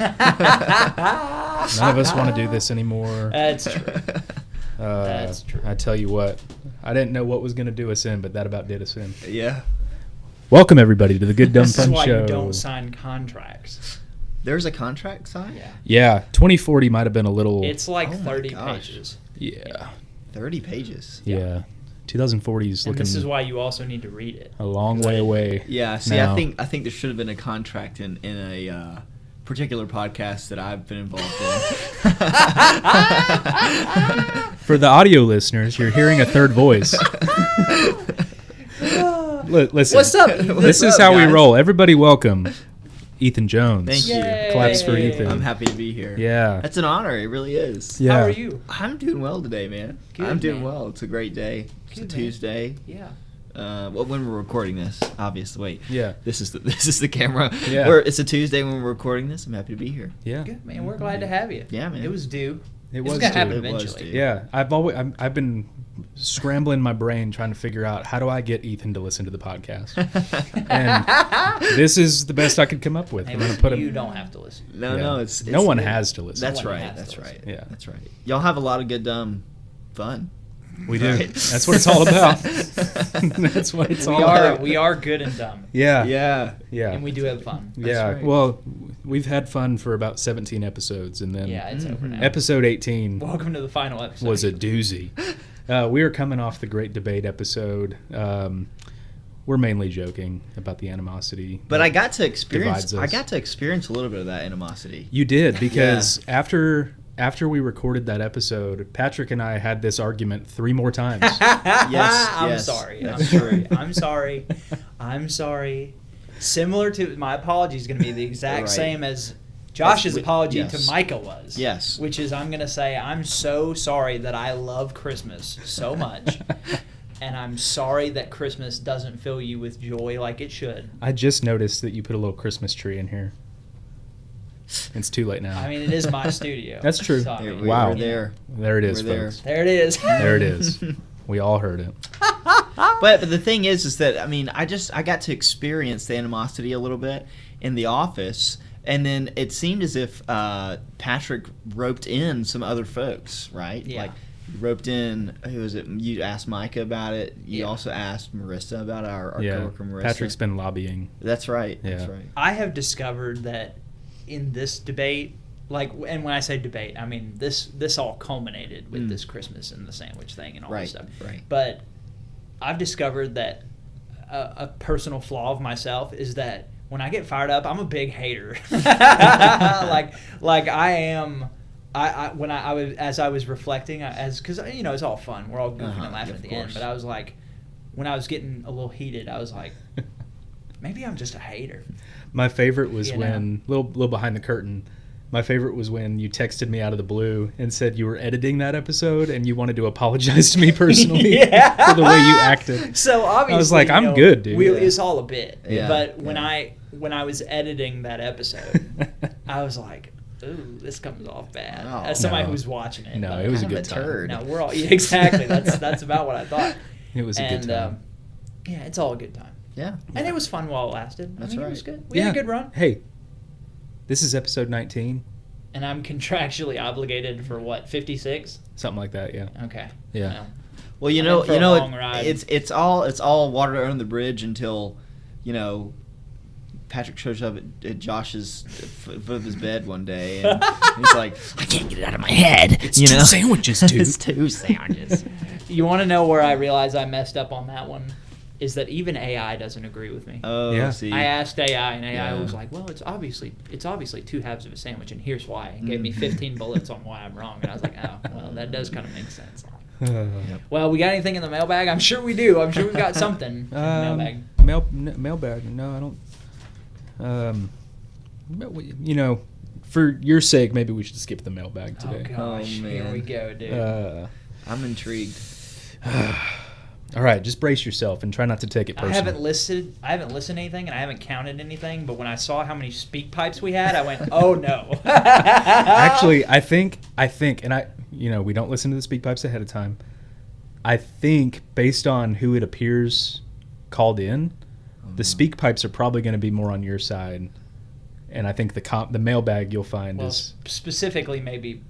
None of us want to do this anymore. That's true. That's true. I tell you what, I didn't know what was going to do us in, but that about did us in. Yeah. Welcome, everybody, to the Good Dumb This is Fun why Show. you don't sign contracts. There's a contract signed? Yeah. Yeah, 2040 might have been a little... It's like Oh my 30 gosh. pages. Yeah. 30 pages. Yeah. 2040 is And looking this is why you also need to read it. a long way away. Yeah, see, now. I think there should have been a contract in a particular podcast that I've been involved in. For the audio listeners, you're hearing a third voice. Listen, What's up, Ethan? this is What's how up, we guys? roll. Everybody welcome Ethan Jones. Thank you. Yay. Claps for Ethan. I'm happy to be here. Yeah. That's an honor. It really is. Yeah. How are you? I'm doing well today, man. Good, I'm doing man. well. It's a great day. It's Good, a man. Tuesday. Yeah. Well, when we're recording this, obviously. Wait. Yeah. This is the camera. Yeah. It's a Tuesday when we're recording this. I'm happy to be here. Yeah. Good, man. We're glad to have you. Yeah, man. It was due. It It's was gonna due. happen It was eventually. due. Yeah. I've been scrambling my brain trying to figure out how do I get Ethan to listen to the podcast. And this is the best I could come up with. Hey, I'm gonna listen, put him. you don't have to listen. No, Yeah. no, it's no one has to listen. That's No one right. has That's to right. Yeah. That's right. Y'all have a lot of good fun. We do. Right. That's what it's all about. That's what it's all about. We are good and dumb. Yeah. Yeah. Yeah. And we do have fun. Yeah. right. Well, we've had fun for about 17 episodes, and then Yeah, it's over now. episode 18 Welcome to the final episode. was a doozy. We are coming off the great debate episode. We're mainly joking about the animosity. But that I got to experience. divides us. I got to experience a little bit of that animosity. You did, because after we recorded that episode, Patrick and I had this argument 3 more times. Yes, I'm yes, sorry. that's I'm sorry. I'm sorry. I'm sorry. Similar to my apology is going to be the exact Right. same as Josh's That's- apology yes. to Micah was. Yes. Which is I'm going to say I'm so sorry that I love Christmas so much. And I'm sorry that Christmas doesn't fill you with joy like it should. I just noticed that you put a little Christmas tree in here. It's too late now. I mean, it is my studio. That's true. So, I Here, mean, we- Wow. We're there. There it is, We're there. folks. There it is. There it is. We all heard it. But the thing is that I mean, I got to experience the animosity a little bit in the office, and then it seemed as if Patrick roped in some other folks, right? Yeah. Like you roped in. Who was it? You asked Micah about it. You Yeah. also asked Marissa about it, our Yeah. coworker Marissa. Patrick's been lobbying. That's right. Yeah. That's right. I have discovered that in this debate, and when I say debate, I mean this all culminated with this Christmas and the sandwich thing and all Right. this stuff. Right. But I've discovered that a personal flaw of myself is that when I get fired up, I'm a big hater. like I am. When I was, as I was reflecting, because it's all fun, we're all goofing and laughing of at the end. course. But I was like, when I was getting a little heated, I was like, maybe I'm just a hater. My favorite was You know. when little behind the curtain. My favorite was when you texted me out of the blue and said you were editing that episode and you wanted to apologize to me personally Yeah. for the way you acted. So obviously, I was like, I'm good, dude. It's all a bit. Yeah. But when Yeah. I was editing that episode, I was like, ooh, this comes off bad. Oh. As somebody No. who's watching it. No, but- it was a Kind of good a time. turd. No, we're all exactly. That's about what I thought. It was a And good time. yeah, it's all a good time. Yeah. And it was fun while it lasted. That's It was right. good. We had a good run. Hey, this is episode 19, And I'm contractually obligated for what, 56? something like that. Yeah. Okay. Yeah. Well, you I'm know, in for a long it, ride. it's all water under the bridge until, Patrick shows up at Josh's foot of his bed one day, and he's like, "I can't get it out of my head." It's 2 sandwiches, dude. It's 2 sandwiches. You want to know where I realized I messed up on that one? Is that even AI doesn't agree with me. Oh, Yeah. see. I asked AI, and AI Yeah. was like, "Well, it's obviously 2 halves of a sandwich, and here's why." And gave me 15 bullets on why I'm wrong, and I was like, "Oh, well, that does kind of make sense." Well, we got anything in the mailbag? I'm sure we do. I'm sure we've got something in the mailbag. Mailbag. No, I don't. For your sake, maybe we should skip the mailbag Oh today. gosh, here man. we go, dude. I'm intrigued. All right, just brace yourself and try not to take it I personally. haven't listened to anything, and I haven't counted anything. But when I saw how many speak pipes we had, I went, "Oh no!" Actually, I think, and we don't listen to the speak pipes ahead of time. I think based on who it appears called in, the speak pipes are probably going to be more on your side And I think the mailbag you'll find is... Specifically maybe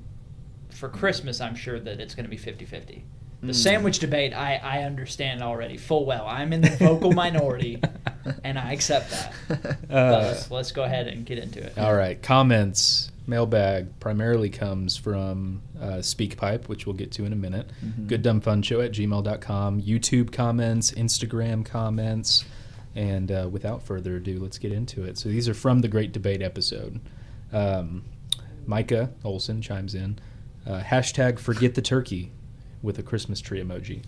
for Christmas, I'm sure that it's going to be 50-50. The sandwich debate, I understand already full well. I'm in the vocal minority, and I accept that. But let's go ahead and get into it. All right. Comments. Mailbag primarily comes from Speakpipe, which we'll get to in a minute. gooddumbfunshow@gmail.com. YouTube comments, Instagram comments. And without further ado, let's get into it. So these are from the Great Debate episode. Micah Olson chimes in. Hashtag forget the turkey with a Christmas tree emoji.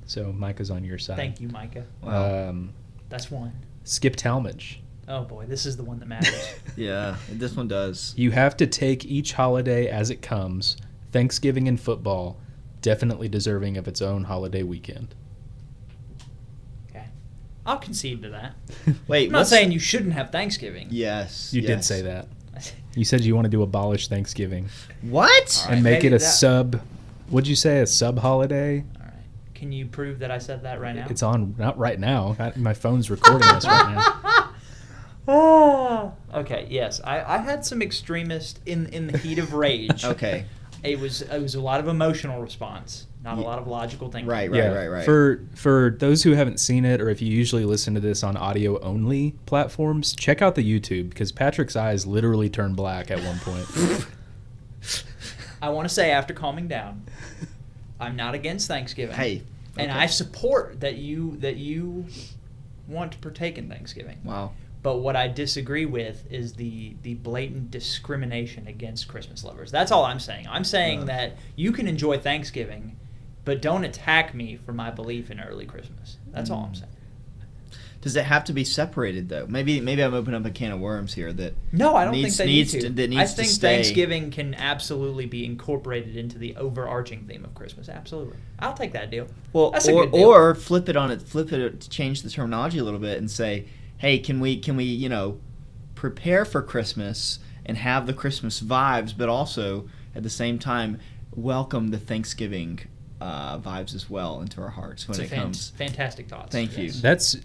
So Micah's on your side. Thank you, Micah. Wow. That's one. Skip Talmadge. Oh, boy. This is the one that matters. Yeah, this one does. You have to take each holiday as it comes. Thanksgiving and football, definitely deserving of its own holiday weekend. Okay. I'll concede to that. Wait, I'm not saying you shouldn't have Thanksgiving. Yes. You did say that. You said you wanted to abolish Thanksgiving. What? And make it a sub... What'd you say? A sub-holiday? All right. Can you prove that I said that right now? It's on... Not right now. My phone's recording this right now. Oh. Okay, yes. I had some extremist in the heat of rage. Okay. It was a lot of emotional response, not a lot of logical thinking. Right. For those who haven't seen it, or if you usually listen to this on audio-only platforms, check out the YouTube, because Patrick's eyes literally turned black at one point. I want to say, after calming down, I'm not against Thanksgiving. Hey. And I support that you want to partake in Thanksgiving. Wow. But what I disagree with is the blatant discrimination against Christmas lovers. That's all I'm saying. I'm saying that you can enjoy Thanksgiving, but don't attack me for my belief in early Christmas. That's all I'm saying. Does it have to be separated, though? Maybe I'm opening up a can of worms here. No, I don't think they need to. I think stay. Thanksgiving can absolutely be incorporated into the overarching theme of Christmas. Absolutely. I'll take that deal. Well, that's a good deal. Or flip it, change the terminology a little bit and say, hey, can we prepare for Christmas and have the Christmas vibes, but also at the same time welcome the Thanksgiving vibes as well into our hearts when it comes. Fantastic thoughts. Thank you. That's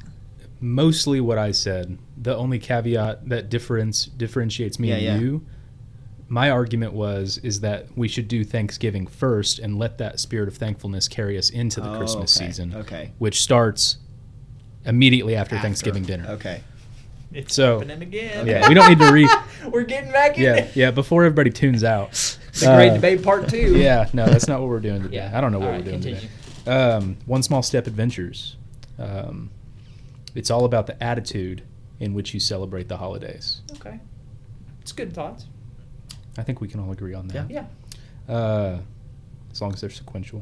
mostly what I said. The only caveat that differentiates me and you, my argument is that we should do Thanksgiving first and let that spirit of thankfulness carry us into the Christmas season, which starts immediately after Thanksgiving dinner. Okay. It's happening again. Yeah, we don't need to We're getting back in. Yeah, before everybody tunes out. The Great Debate Part 2. Yeah, no, that's not what we're doing today. Yeah. I don't know what All we're right, doing continue. today. One Small Step Adventures. It's all about the attitude in which you celebrate the holidays. Okay. It's good thoughts. I think we can all agree on that. Yeah. As long as they're sequential.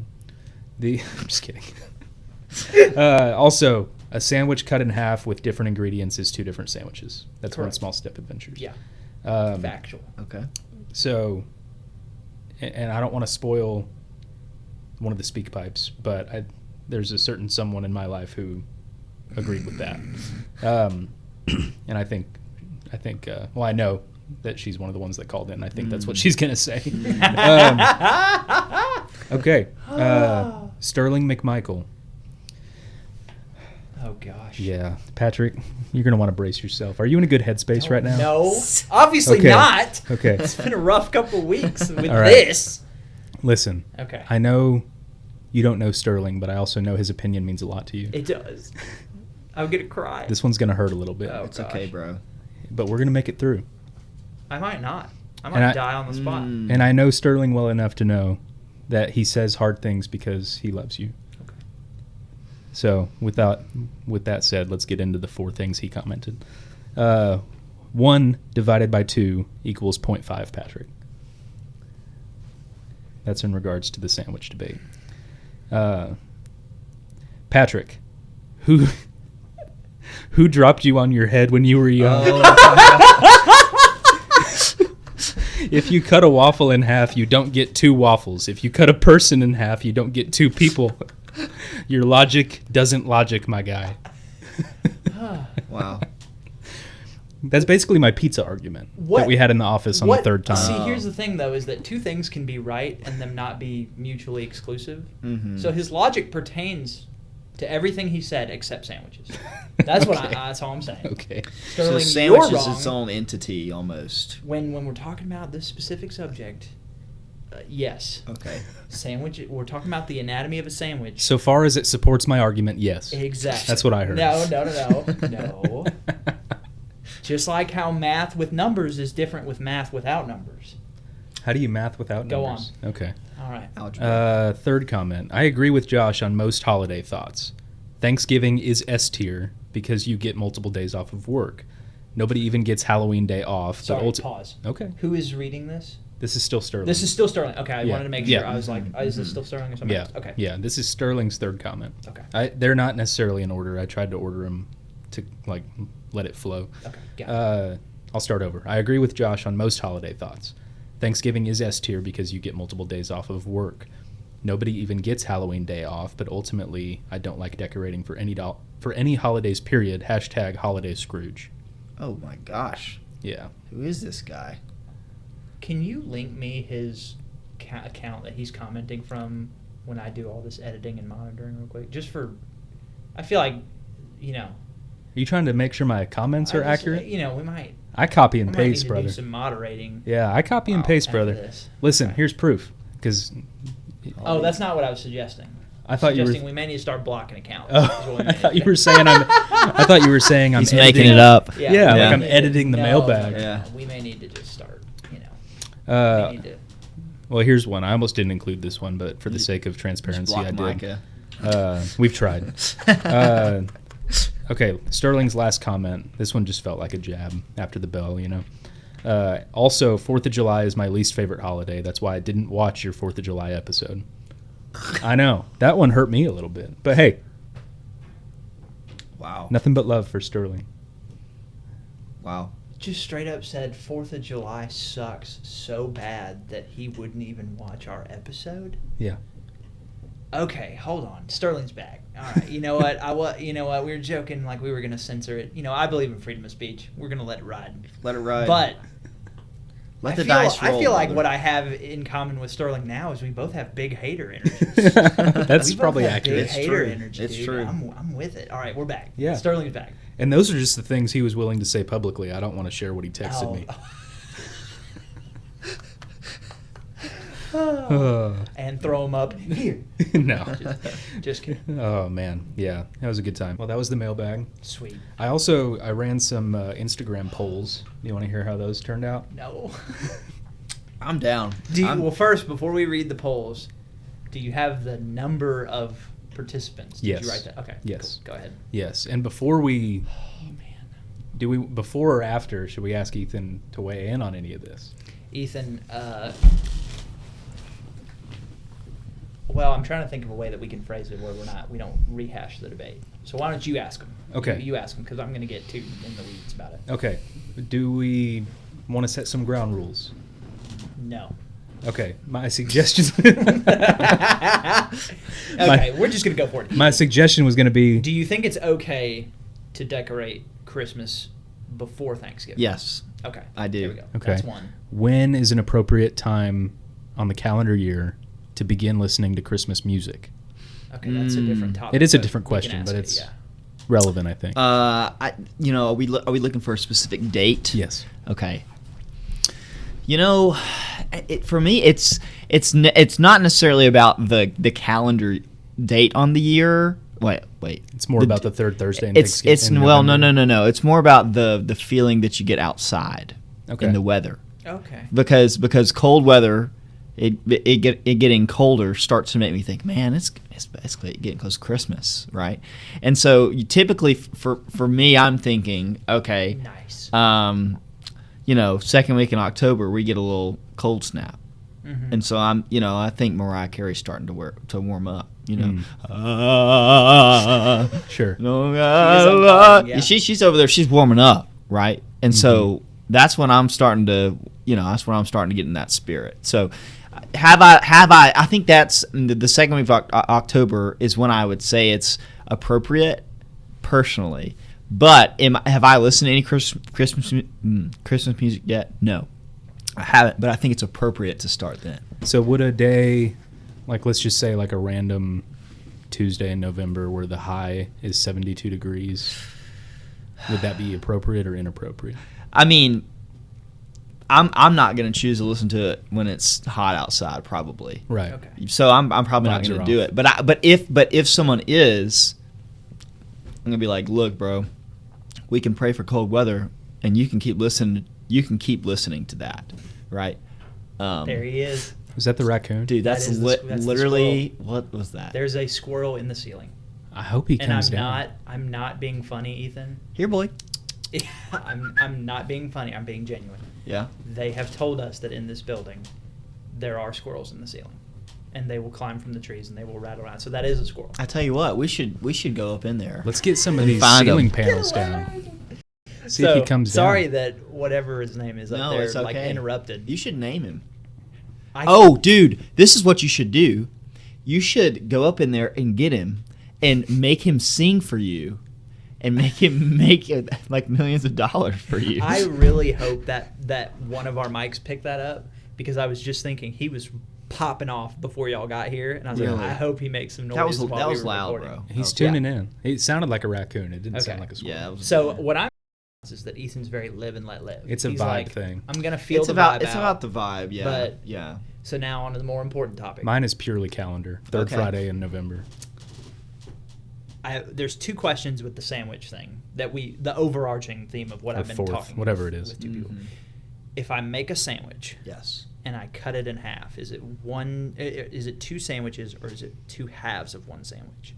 I'm just kidding. Also, a sandwich cut in half with different ingredients is two different sandwiches. That's Correct. One Small Step Adventures. Yeah. Factual. Okay. So, and I don't want to spoil one of the Speakpipes, but there's a certain someone in my life who agreed with that. And I think, well, I know that she's one of the ones that called in. I think that's what she's going to say. Okay. Sterling McMichael. Oh, gosh. Yeah. Patrick, you're going to want to brace yourself. Are you in a good headspace right now? No. Obviously Okay. not. Okay. It's been a rough couple of weeks with All right. this. Listen. Okay. I know you don't know Sterling, but I also know his opinion means a lot to you. It does. I'm going to cry. This one's going to hurt a little bit. Oh, It's gosh. okay, bro. But we're going to make it through. I might not. I And might die on the spot. And I know Sterling well enough to know that he says hard things because he loves you. Okay. So with that said, let's get into the 4 things he commented. 1 divided by 2 equals 0.5, Patrick. That's in regards to the sandwich debate. Patrick, who dropped you on your head when you were young? If you cut a waffle in half, you don't get 2 waffles. If you cut a person in half, you don't get 2 people. Your logic doesn't logic, my guy. Wow. That's basically my pizza argument that we had in the office on the 3rd time. See, here's the thing, though, is that 2 things can be right and them not be mutually exclusive. Mm-hmm. So his logic pertains to everything he said except sandwiches. That's Okay. that's all I'm saying. Okay. Sterling, so sandwich you're is wrong. its own entity almost. When we're talking about this specific subject, yes. Okay. Sandwich. We're talking about the anatomy of a sandwich. So far as it supports my argument, yes. Exactly. That's what I heard. No. Just like how math with numbers is different with math without numbers. How do you math without Go numbers? Go on. Okay. All right. Algebra. Third comment. I agree with Josh on most holiday thoughts. Thanksgiving is S tier because you get multiple days off of work. Nobody even gets Halloween Day off. Sorry, pause. Okay. Who is reading this? This is still Sterling. This is still Sterling. Okay, I Yeah. wanted to make sure. Yeah. I was like, is this still Sterling or something Yeah. else? Okay. Yeah, this is Sterling's third comment. Okay. They're not necessarily in order. I tried to order them to let it flow. Okay. Got it. I'll start over. I agree with Josh on most holiday thoughts. Thanksgiving is S tier because you get multiple days off of work. Nobody even gets Halloween Day off, but ultimately, I don't like decorating for any holidays. Period. # Holiday Scrooge. Oh my gosh. Yeah. Who is this guy? Can you link me his account that he's commenting from when I do all this editing and monitoring real quick? Just for, I feel like, Are you trying to make sure my comments are accurate? We might. I copy and We might need paste, to brother. do some moderating. Yeah, I copy and paste, after brother. this. Listen, Okay. here's proof. Because Oh, that's not what I was suggesting. I thought you were. Suggesting we may need to start blocking accounts. Oh, is what we I may thought need you to were saying I thought you were saying I'm He's editing making it up. do. Yeah, like I'm we- editing the mailbag. Yeah. We may need to just start. We need to. Well, here's one. I almost didn't include this one, but for the sake of transparency, I did. Micah. We've tried. Okay, Sterling's last comment. This one just felt like a jab after the bell, Also, 4th of July is my least favorite holiday. That's why I didn't watch your 4th of July episode. I know. That one hurt me a little bit. But hey, Wow. nothing but love for Sterling. Wow. Just straight up said 4th of July sucks so bad that he wouldn't even watch our episode. Yeah. Okay, hold on. Sterling's back. All right. You know what? We were joking like we were gonna censor it. I believe in freedom of speech. We're gonna let it ride. Let it ride. But let the dice roll. I feel like brother. what I have in common with Sterling now is we both have big hater energy. That's We both probably have accurate. Big It's hater true. energy. It's dude. true. I'm with it. All right, we're back. Yeah. Sterling's back. And those are just the things he was willing to say publicly. I don't want to share what he texted me. And throw him up here. No. Just kidding. Oh, man. Yeah, that was a good time. Well, that was the mailbag. Sweet. I ran some Instagram polls. Do you want to hear how those turned out? No. I'm down. Well, first, before we read the polls, do you have the number of participants? Did Yes. you write that? Okay. Yes. Cool. Go ahead. Yes. And before we... Oh, man. Before or after, should we ask Ethan to weigh in on any of this? Ethan, well, I'm trying to think of a way that we can phrase it where we don't rehash the debate. So why don't you ask him? Okay. You ask him because I'm going to get too in the weeds about it. Okay. Do we want to set some ground rules? No. Okay. My suggestion... Okay, we're just going to go for it. My suggestion was going to be... Do you think it's okay to decorate Christmas before Thanksgiving? Yes. Okay. I do. There we go. Okay. That's one. When is an appropriate time on the calendar year to begin listening to Christmas music? Okay, that's a different topic. It is a but different we can question, ask but it, it's yeah. relevant, I think. Are we looking for a specific date? Yes. Okay. For me, it's not necessarily about the calendar date on the year. Wait. It's more about the third Thursday in It's in well, November. no. It's more about the feeling that you get outside in the weather. Okay. Because cold weather, it getting colder starts to make me think, man, it's basically getting close to Christmas, right? And so you typically for me, I'm thinking, okay, Nice. second week in October we get a little cold snap, Mhm. and so I think Mariah Carey's starting to warm up. Sure. Yeah. She's over there. She's warming up, right? And so that's when I'm starting to, get in that spirit. So I think that's the second week of October is when I would say it's appropriate personally. But have I listened to any Christmas music yet? No, I haven't. But I think it's appropriate to start then. So would a day, let's just say a random Tuesday in November where the high is 72 degrees. Would that be appropriate or inappropriate? I mean, I'm not going to choose to listen to it when it's hot outside, probably. Right. Okay. So I'm probably not Vibes going are to do off. it. But if someone is, I'm going to be like, look, bro, we can pray for cold weather, and you can keep listening. You can keep listening to that, right? There he is. Was that the raccoon? Dude, that's, That is that's the literally what was that? There's a squirrel in the ceiling. I hope he And comes down. I'm not being funny, Ethan. Here, boy. I'm not being funny. I'm being genuine. Yeah. They have told us that in this building there are squirrels in the ceiling, and they will climb from the trees and they will rattle around. So that is a squirrel. I tell you what, we should go up in there. Let's get some of these Find ceiling him. panels down. See So, if he comes down. Sorry that whatever his name is up No, there it's okay. like interrupted. You should name him. I- Oh, dude, this is what you should do. You should go up in there and get him and make him sing for you and make him make like millions of dollars for you. I really hope that one of our mics picked that up, because I was just thinking he was popping off before y'all got here, and I was Really? like, I hope he makes some noise. that was while we were loud, recording. bro. He's Oh, tuning in. It sounded like a raccoon. It didn't Okay. sound like a squirrel. Yeah. That was, So what I'm is that Ethan's very live and let live. It's a He's vibe like, thing. I'm gonna feel it's the about vibe it's out. about the vibe. Yeah. But- yeah. So now on to the more important topic. Mine is purely calendar. Third Okay. Friday in November. There's two questions with the sandwich thing the overarching theme of what Or I've been fourth, talking whatever with, it is. with two people. Mhm. If I make a sandwich Yes. and I cut it in half, is it two sandwiches or is it two halves of one sandwich?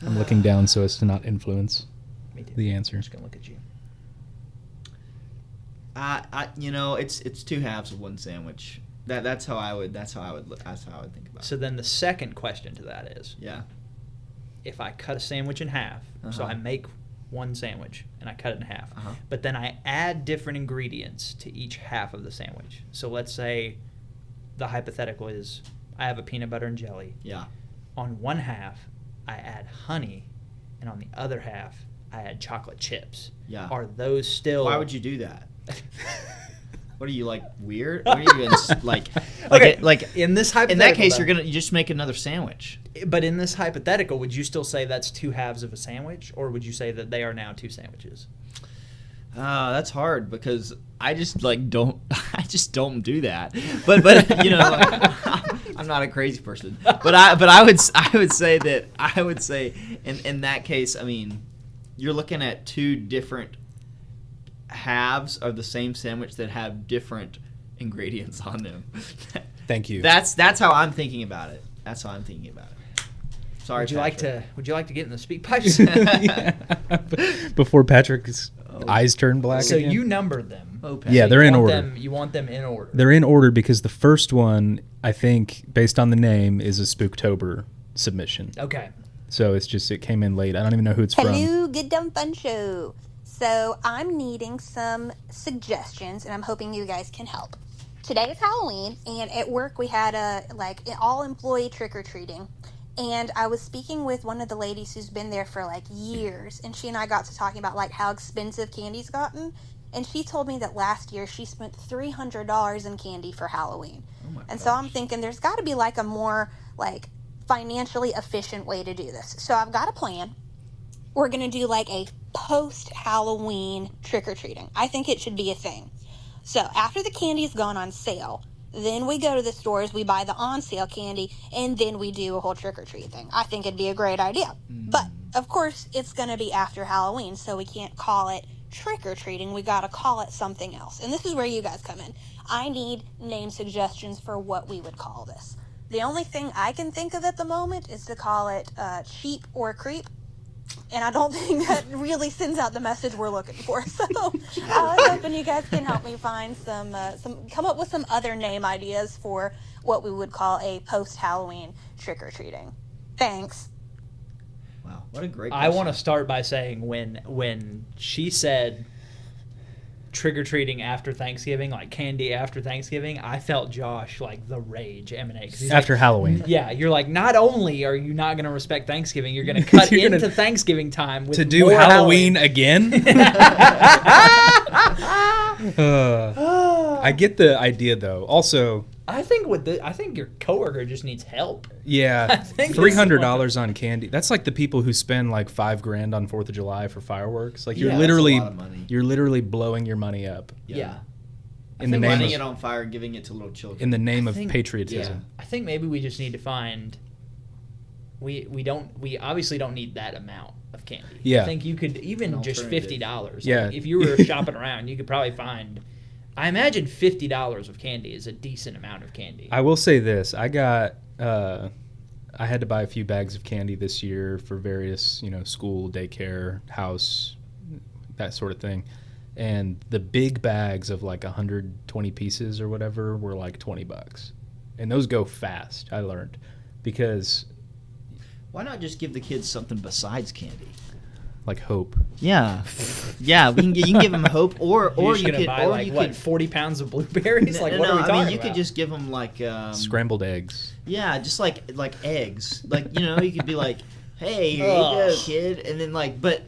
I'm looking down so as to not influence Me too. the answer. I'm just gonna look at you. It's two halves of one sandwich. That's how I would think about So it. then the second question to that is, Yeah. if I cut a sandwich in half, so Uh-huh. I make one sandwich and I cut it in half, Uh-huh. but then I add different ingredients to each half of the sandwich. So let's say the hypothetical is I have a peanut butter and jelly. Yeah. On one half, I add honey, and on the other half, I add chocolate chips. Yeah. Are those still? Why would you do that? What are you, like, weird? What are you even like? Okay, Like in this hypothetical, in that case, though, you just make another sandwich. But in this hypothetical, would you still say that's two halves of a sandwich, or would you say that they are now two sandwiches? That's hard because I just don't do that. But I'm not a crazy person. But I would say in that case, I mean, you're looking at two different halves of the same sandwich that have different ingredients on them. Thank you. That's how I'm thinking about it. Sorry. Would you Patrick. like to get in the speak pipes? Yeah. Before Patrick's eyes turn black So again. you numbered them. Oh, Pat. Yeah, they're in You want order. them- you want them in order. They're in order because the first one, I think, based on the name, is a Spooktober submission. Okay. So it came in late. I don't even know who it's from. Hello, Good Dumb Fun Show. So I'm needing some suggestions, and I'm hoping you guys can help. Today is Halloween, and at work we had an all-employee trick-or-treating. And I was speaking with one of the ladies who's been there for years, and she and I got to talking about how expensive candy's gotten. And she told me that last year she spent $300 in candy for Halloween. Oh my And so I'm gosh. thinking there's got to be a more financially efficient way to do this. So I've got a plan. We're going to do a post-Halloween trick-or-treating. I think it should be a thing. So after the candy's gone on sale, then we go to the stores, we buy the on-sale candy, and then we do a whole trick-or-treat thing. I think it'd be a great idea. But, of course, it's going to be after Halloween, so we can't call it trick-or-treating. We got to call it something else. And this is where you guys come in. I need name suggestions for what we would call this. The only thing I can think of at the moment is to call it cheap or creep. And I don't think that really sends out the message we're looking for. So I was hoping you guys can help me find come up with some other name ideas for what we would call a post-Halloween trick-or-treating. Thanks. Wow, what a great I want to question. start by saying when she said trick-or-treating after Thanksgiving, candy after Thanksgiving, I felt Josh the rage emanate. 'Cause he's After Halloween. yeah, you're not only are you not going to respect Thanksgiving, you're going to cut You're into gonna- Thanksgiving time with To do more Halloween again? I get the idea though. Also, I think your coworker just needs help. yeah, $300 on candy. That's like the people who spend like $5,000 on 4th of July for fireworks. Like that's a lot of money. you're literally blowing your money up. Yeah. In the name lighting of it on fire, giving it to little children. in the name of patriotism. Yeah. I think maybe we just need to find. We obviously don't need that amount of candy. Yeah. I think you could even just $50. Yeah. Like if you were shopping around, you could probably find. I imagine $50 of candy is a decent amount of candy. I will say this: I got, I had to buy a few bags of candy this year for various, school, daycare, house, that sort of thing, and the big bags of like 120 pieces or whatever were like $20, and those go fast. I learned because. Why not just give the kids something besides candy? Like hope. Yeah, yeah. You can give them hope, or you could buy 40 pounds of blueberries. What are we talking about? You could just give them like scrambled eggs. Yeah, just like eggs. Like you could be like, hey, here you go, kid, and then but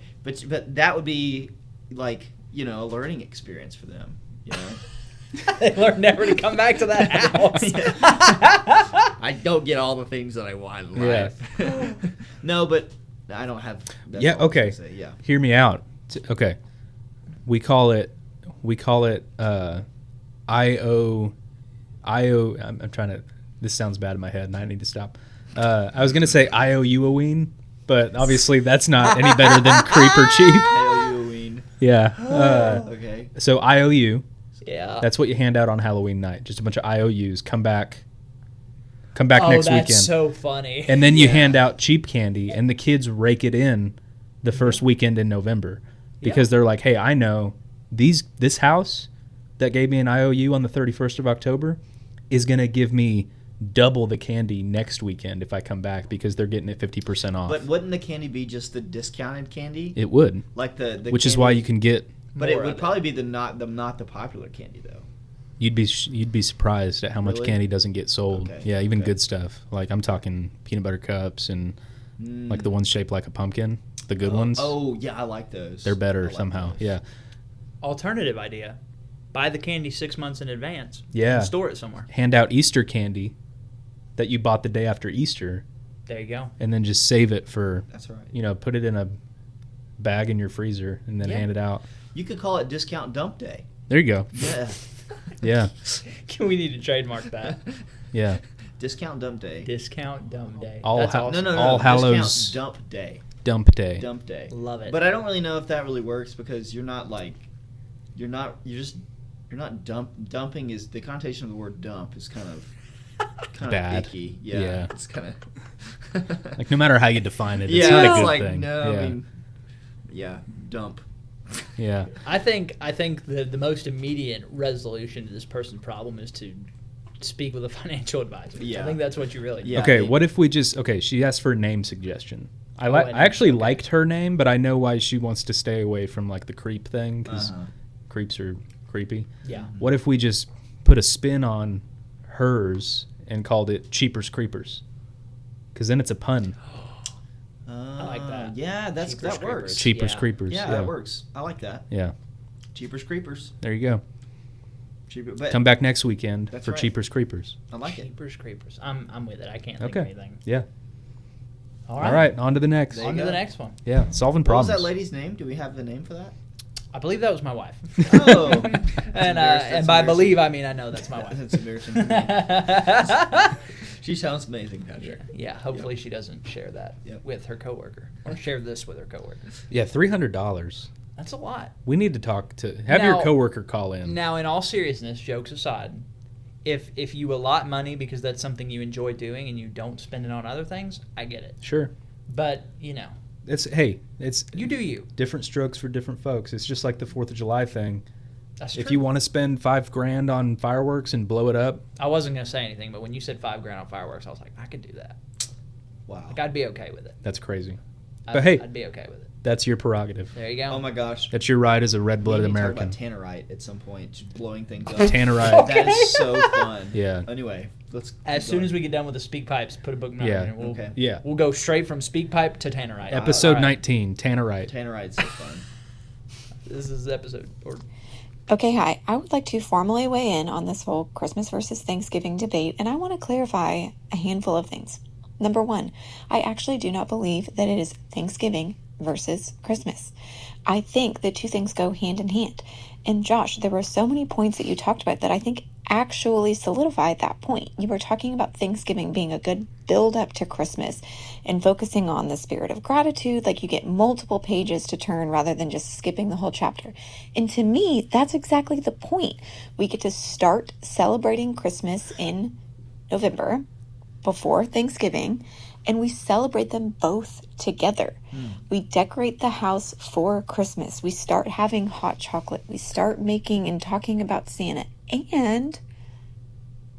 that would be like a learning experience for them. They learn never to come back to that house. I don't get all the things that I want in life. No, but I don't have. Yeah. Okay. Yeah. Hear me out. Okay. We call it. IO. I'm trying to. This sounds bad in my head, and I need to stop. I was gonna say IOU-oween, but obviously that's not any better than creep or cheap. IOU-oween. Yeah. Okay. So IOU. Yeah. That's what you hand out on Halloween night. Just a bunch of IOUs. Come back next weekend. That's so funny. And then you hand out cheap candy, and the kids rake it in the first weekend in November because they're like, hey, I know this house that gave me an IOU on the 31st of October is going to give me double the candy next weekend if I come back because they're getting it 50% off. But wouldn't the candy be just the discounted candy? It would. Like the which candy, is why you can get. But it would probably be the not the popular candy though. You'd be surprised at how much candy doesn't get sold. Okay. Yeah, even good stuff. Like I'm talking peanut butter cups and like the ones shaped like a pumpkin, the good ones. Oh yeah, I like those. They're better somehow. Those. Yeah. Alternative idea: buy the candy 6 months in advance. Yeah. And store it somewhere. Hand out Easter candy that you bought the day after Easter. There you go. And then just save it for. That's right. Put it in a bag in your freezer and then hand it out. You could call it discount dump day. There you go. Yeah. Yeah. We need to trademark that. Yeah. Discount dump day. Discount dump day. All That's awesome. No. All Hallows. Discount dump day. Dump day. Dump day. Love it. But I don't really know if that really works because dumping is the connotation of the word dump is kind of bad. icky. Yeah. It's kind of like no matter how you define it, it's not a good thing. No, yeah. I mean, dump. Yeah. I think the most immediate resolution to this person's problem is to speak with a financial advisor. Yeah. I think that's what you really do. Yeah. Okay, what if we just she asked for a name suggestion. I actually liked her name, but I know why she wants to stay away from like the creep thing because creeps are creepy. Yeah. What if we just put a spin on hers and called it Cheapers Creepers? Because then it's a pun. I like that. Yeah, that works. Cheapers Creepers. Yeah, that works. I like that. Yeah. Cheapers Creepers. There you go. But come back next weekend for right. Cheapers Creepers. I like it. Cheapers Creepers. I'm with it. I can't think of anything. Yeah. All All right. On to the next. On to the next one. Yeah. Solving problems. What was that lady's name? Do we have the name for that? I believe that was my wife. Oh. and by believe, I mean I know that's my wife. That's embarrassing for me. She sounds amazing, Patrick. Yeah. Hopefully she doesn't share that with her coworker or share this with her coworker. Yeah, $300. That's a lot. We need to have your coworker call in. Now, in all seriousness, jokes aside, if you allot money because that's something you enjoy doing and you don't spend it on other things, I get it. Sure. But it's you do you. Different strokes for different folks. It's just like the 4th of July thing. That's if true. you want to spend $5,000 on fireworks and blow it up, I wasn't gonna say anything, but when you said $5,000 on fireworks, I was like, I could do that. Wow. Like I'd be okay with it. That's crazy. But hey, I'd be okay with it. That's your prerogative. There you go. Oh my gosh. That's your right as a red-blooded we need American. to talk about tannerite at some point, just blowing things up. Tannerite. That is so fun. Yeah. Anyway, let's. As soon as we get done with the speak pipes, put a bookmark in and we'll go straight from speak pipe to tannerite. Episode 19, tannerite. Tannerite's so fun. This is episode or Okay, hi. I would like to formally weigh in on this whole Christmas versus Thanksgiving debate, and I want to clarify a handful of things. Number one, I actually do not believe that it is Thanksgiving versus Christmas. I think the two things go hand in hand. And Josh, there were so many points that you talked about that I think actually solidified that point. You were talking about Thanksgiving being a good build up to Christmas and focusing on the spirit of gratitude, like you get multiple pages to turn rather than just skipping the whole chapter. And to me, that's exactly the point. We get to start celebrating Christmas in November before Thanksgiving, and we celebrate them both together. We decorate the house for Christmas. We start having hot chocolate. We start making and talking about Santa. And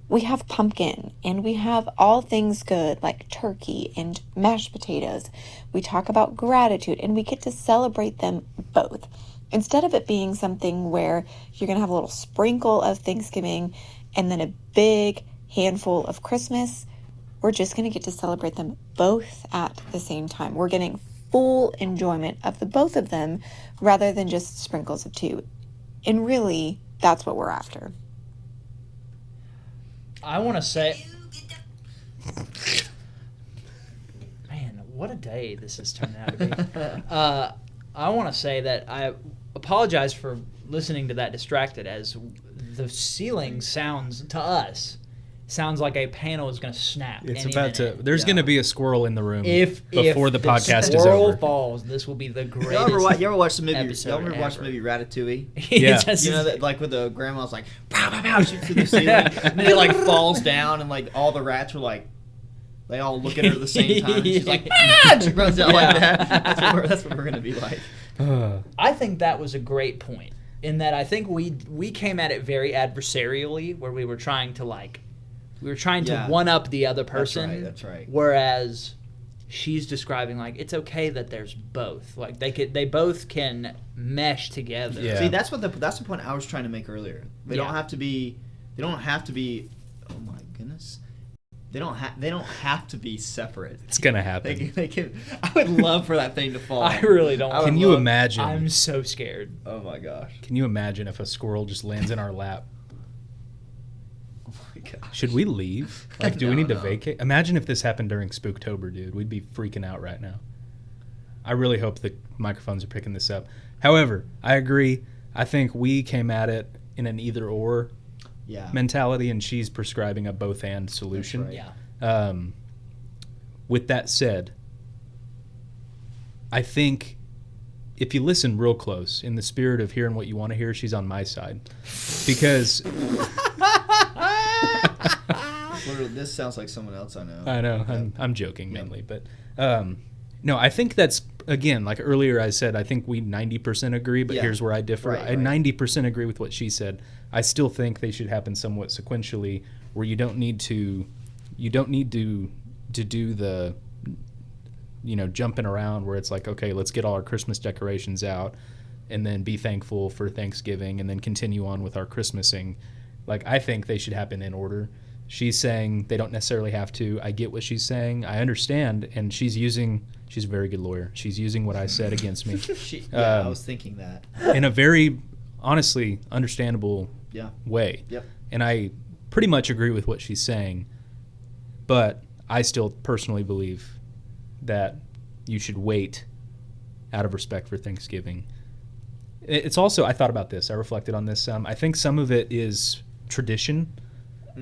we have pumpkin, and we have all things good like turkey and mashed potatoes. We talk about gratitude, and we get to celebrate them both. Instead of it being something where you're going to have a little sprinkle of Thanksgiving and then a big handful of Christmas, we're just going to get to celebrate them both at the same time. We're getting full enjoyment of the both of them rather than just sprinkles of two. And really, that's what we're after. I want to say... Man, what a day this has turned out to be. I want to say that I apologize for listening to that distracted, as the ceiling sounds, to us, sounds like a panel is going to snap. It's about to. There's going to be a squirrel in the room before the podcast is over. Squirrel falls. This will be the greatest. You ever watch the movie? Y'all ever watch the movie Ratatouille? Yeah. You know that, like, with the grandma's like pow pow pow, shoots through the ceiling, and then it like falls down, and like all the rats are like, they all look at her at the same time. And she's like, ah! She runs out like that. That's what we're going to be like. I think that was a great point. In that, I think we came at it very adversarially, where we were trying to one up the other person. That's right. Whereas she's describing like it's okay that there's both. Like they both can mesh together. Yeah. See, that's the point I was trying to make earlier. They don't have to be. Oh my goodness. They don't have to be separate. It's gonna happen. They can. I would love for that thing to fall. I really don't. Can you imagine? I'm so scared. Oh my gosh. Can you imagine if a squirrel just lands in our lap? Oh my gosh. Should we leave? Like, do we need to vacate? Imagine if this happened during Spooktober, dude. We'd be freaking out right now. I really hope the microphones are picking this up. However, I agree. I think we came at it in an either-or mentality, and she's prescribing a both-and solution. That's right. Yeah. With that said, I think if you listen real close, in the spirit of hearing what you want to hear, she's on my side. Because... This sounds like someone else I know. I know. I'm joking mainly. But, no, I think that's, again, like earlier I said, I think we 90% agree, but here's where I differ. Right. I 90% agree with what she said. I still think they should happen somewhat sequentially, where you don't need to do the, jumping around where it's like, okay, let's get all our Christmas decorations out and then be thankful for Thanksgiving and then continue on with our Christmasing. Like, I think they should happen in order. She's saying they don't necessarily have to. I get what she's saying. I understand. And she's a very good lawyer. She's using what I said against me. I was thinking that. In a very, honestly, understandable way. Yep. And I pretty much agree with what she's saying. But I still personally believe that you should wait out of respect for Thanksgiving. It's also, I thought about this. I reflected on this. I think some of it is tradition.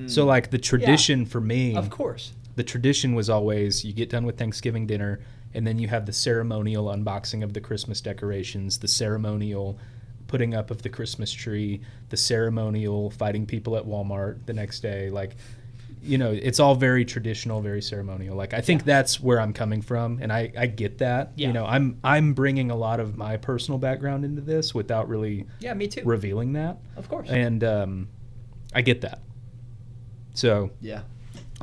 So, like, the tradition for me, of course, the tradition was always you get done with Thanksgiving dinner, and then you have the ceremonial unboxing of the Christmas decorations, the ceremonial putting up of the Christmas tree, the ceremonial fighting people at Walmart the next day. Like, it's all very traditional, very ceremonial. Like, I think that's where I'm coming from, and I get that. Yeah. I'm bringing a lot of my personal background into this without really me too. revealing that. Of course. And I get that. So,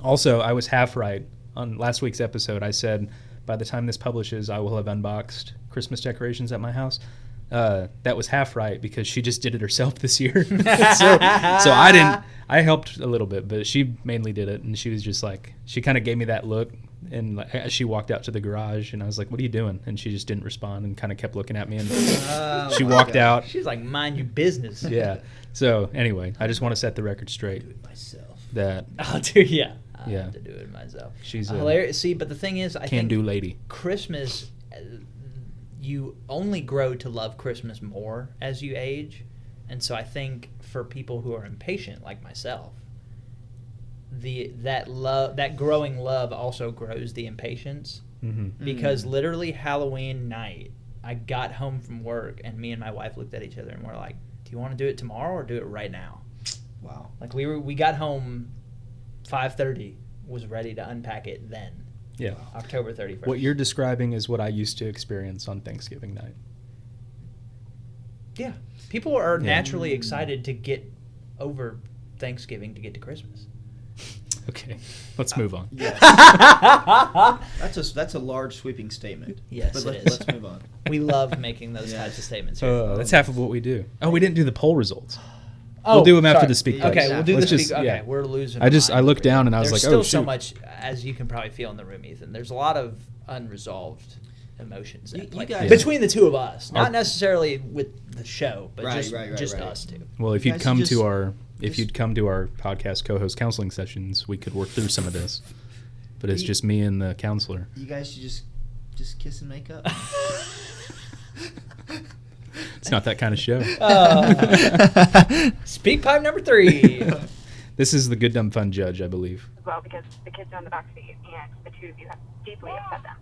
also, I was half right. On last week's episode, I said, by the time this publishes, I will have unboxed Christmas decorations at my house. That was half right because she just did it herself this year. so I helped a little bit, but she mainly did it. And she was just like, she kind of gave me that look And like, she walked out to the garage, and I was like, "What are you doing?" And she just didn't respond and kind of kept looking at me. And she walked out. She's like, "Mind your business." Yeah. So anyway, I just want to set the record straight. Do it myself. That I'll do. Yeah. I Yeah. have to do it myself. she's a Hilarious. See, but the thing is, I think can-do lady. Christmas, you only grow to love Christmas more as you age, and so I think for people who are impatient like myself, that growing love also grows the impatience. Mm-hmm. Because literally Halloween night, I got home from work and me and my wife looked at each other and we're like, "Do you want to do it tomorrow or do it right now?" Wow. Like we got home 5:30, was ready to unpack it then. Yeah. October 31st. What you're describing is what I used to experience on Thanksgiving night. Yeah. People are Yeah. naturally excited to get over Thanksgiving to get to Christmas. Okay, let's move on. Yes. That's a large sweeping statement. Yes, But it is. let's move on. We love making those types of statements here. That's half of what we do. Oh, we didn't do the poll results. Oh, we'll do them after sorry. the speak. Okay, pipes. we'll do Let's the just- speak. Okay, yeah. we're losing. I looked down and I was There's like, still oh, so shoot. much, as you can probably feel in the room, Ethan. There's a lot of unresolved emotions You at play. guys- Between the two of us, not Our- necessarily with the show, but Right, just right, just right. us two. Well, if You you'd guys come just- to our just- you'd come to our podcast co-host counseling sessions, we could work through some of this. But it's just me and the counselor. You guys should just kiss and make up. It's not that kind of show. Speak pipe number 3. This is the Good Dumb Fun Judge, I believe. As well, because the kids are in the back seat and the two of you have deeply upset them.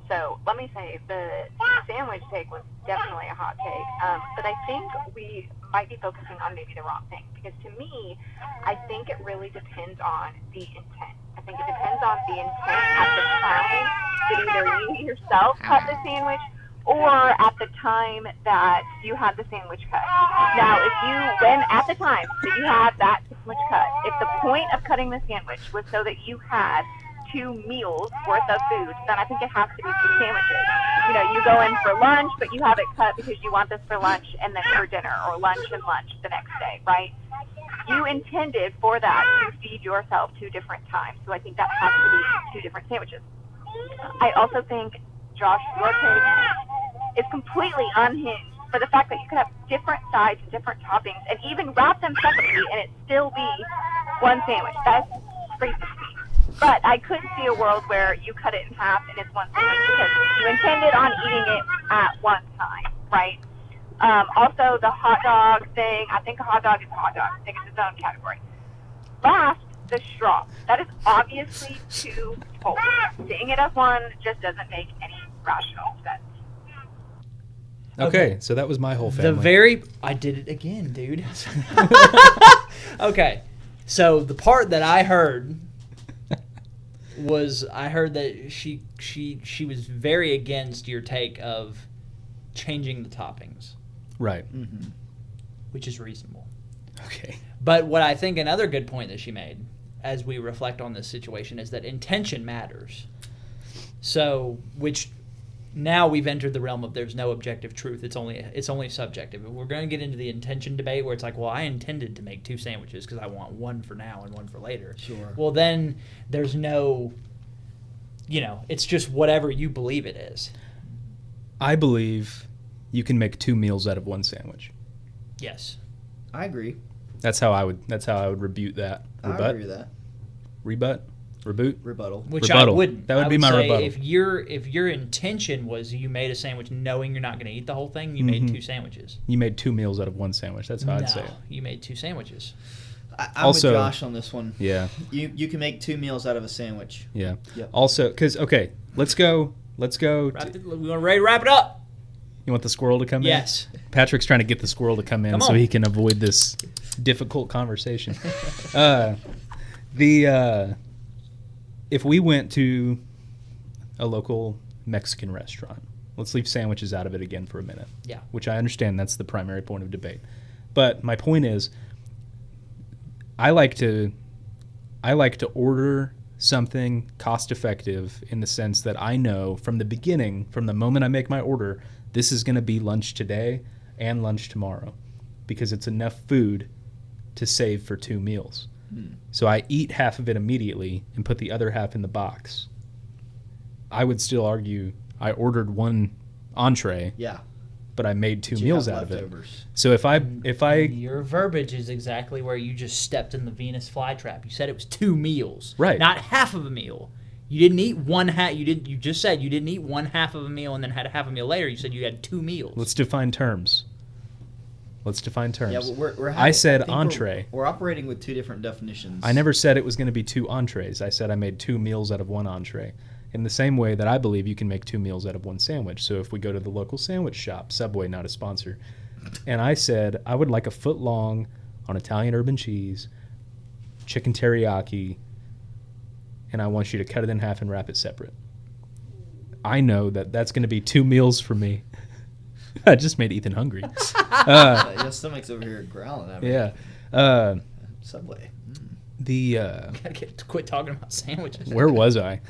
So let me say the sandwich take was definitely a hot take, but I think we might be focusing on maybe the wrong thing, because to me, I think it really depends on the intent. I think it depends on the intent at the time that either you yourself cut the sandwich or at the time that you had the sandwich cut. Now, when at the time that you had that sandwich cut, if the point of cutting the sandwich was so that you had 2 meals worth of food, then I think it has to be 2 sandwiches. You know, you go in for lunch, but you have it cut because you want this for lunch and then for dinner, or lunch and lunch the next day, right? You intended for that to feed yourself 2 different times, so I think that has to be 2 different sandwiches. I also think, Josh, your take is completely unhinged for the fact that you could have different sides and different toppings and even wrap them separately and it still be 1 sandwich. That's crazy to me. But I could see a world where you cut it in half and it's 1 sandwich because you intended on eating it at one time, right? Also, the hot dog thing, I think a hot dog is a hot dog. I think it's its own category. Last, the straw. That is obviously too cold. Seeing it as 1 just doesn't make any rational sense. Okay, so that was my whole family. I did it again, dude. Okay, so the part that I heard was that she was very against your take of changing the toppings, Right. Mm-hmm. which is reasonable. Okay. But what I think another good point that she made, as we reflect on this situation, is that intention matters. So, which now we've entered the realm of there's no objective truth. It's only subjective. We're going to get into the intention debate where it's like, well, I intended to make 2 sandwiches because I want 1 for now and 1 for later. Sure. Well, then there's no, it's just whatever you believe it is. I believe you can make 2 meals out of 1 sandwich. Yes. I agree. That's how I would rebut that. I agree with that. Rebut? Reboot? Rebuttal. Which Rebuttal. I wouldn't. That would I be my say rebuttal. If your intention was you made a sandwich knowing you're not going to eat the whole thing, you made 2 sandwiches. You made 2 meals out of 1 sandwich. That's how I'd say it. You made 2 sandwiches. I'm Also- with Josh on this one. Yeah. You can make 2 meals out of a sandwich. Yeah. Yep. Also, because let's go. We want ready to wrap it up. You want the squirrel to come in? Yes. Patrick's trying to get the squirrel to come in Come so on. he can avoid this difficult conversation. If we went to a local Mexican restaurant, let's leave sandwiches out of it again for a minute. Yeah. Which I understand that's the primary point of debate. But my point is, I like to order something cost effective in the sense that I know from the beginning, from the moment I make my order, this is going to be lunch today and lunch tomorrow, because it's enough food to save for 2 meals. So I eat half of it immediately and put the other half in the box. I would still argue I ordered one entree, but I made two meals out of it. So if I your verbiage is exactly where you just stepped in the Venus flytrap. You said it was 2 meals, right? Not half of a meal. You didn't eat one half. You just said you didn't eat one half of a meal and then had a half a meal later. You said you had 2 meals. Let's define terms. Yeah, well, I said entree. We're operating with 2 different definitions. I never said it was going to be 2 entrees. I said I made 2 meals out of 1 entree. In the same way that I believe you can make 2 meals out of 1 sandwich. So if we go to the local sandwich shop, Subway, not a sponsor, and I said I would like a foot long on Italian urban cheese, chicken teriyaki, and I want you to cut it in half and wrap it separate. I know that that's going to be 2 meals for me. I just made Ethan hungry. Your stomach's over here growling at me. Yeah. Subway. Gotta quit talking about sandwiches. Where was I?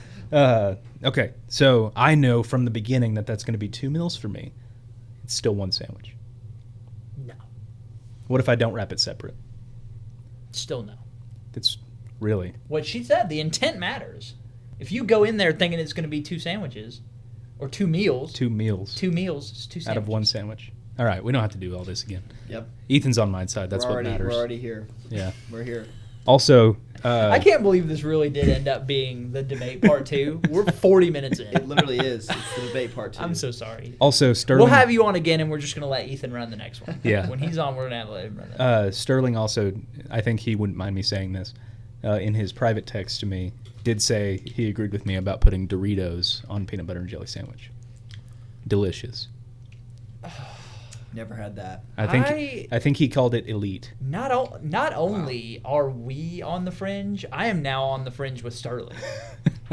Okay, so I know from the beginning that that's going to be 2 meals for me. It's still 1 sandwich. No. What if I don't wrap it separate? Still no. It's really what she said. The intent matters. If you go in there thinking it's going to be 2 sandwiches or 2 meals. 2 meals. 2 meals. It's 2 sandwiches. Out of 1 sandwich. All right, we don't have to do all this again. Yep. Ethan's on my side. That's what matters. We're already here. Yeah. We're here. Also, I can't believe this really did end up being the debate part 2. We're 40 minutes in. It literally is. It's the debate part 2. I'm so sorry. Also, Sterling. We'll have you on again, and we're just going to let Ethan run the next one. Yeah. When he's on, we're going to let him run that. Sterling also, I think he wouldn't mind me saying this, in his private text to me, did say he agreed with me about putting Doritos on peanut butter and jelly sandwich. Delicious. Never had that. I think he called it elite. Not only are we on the fringe, I am now on the fringe with Sterling.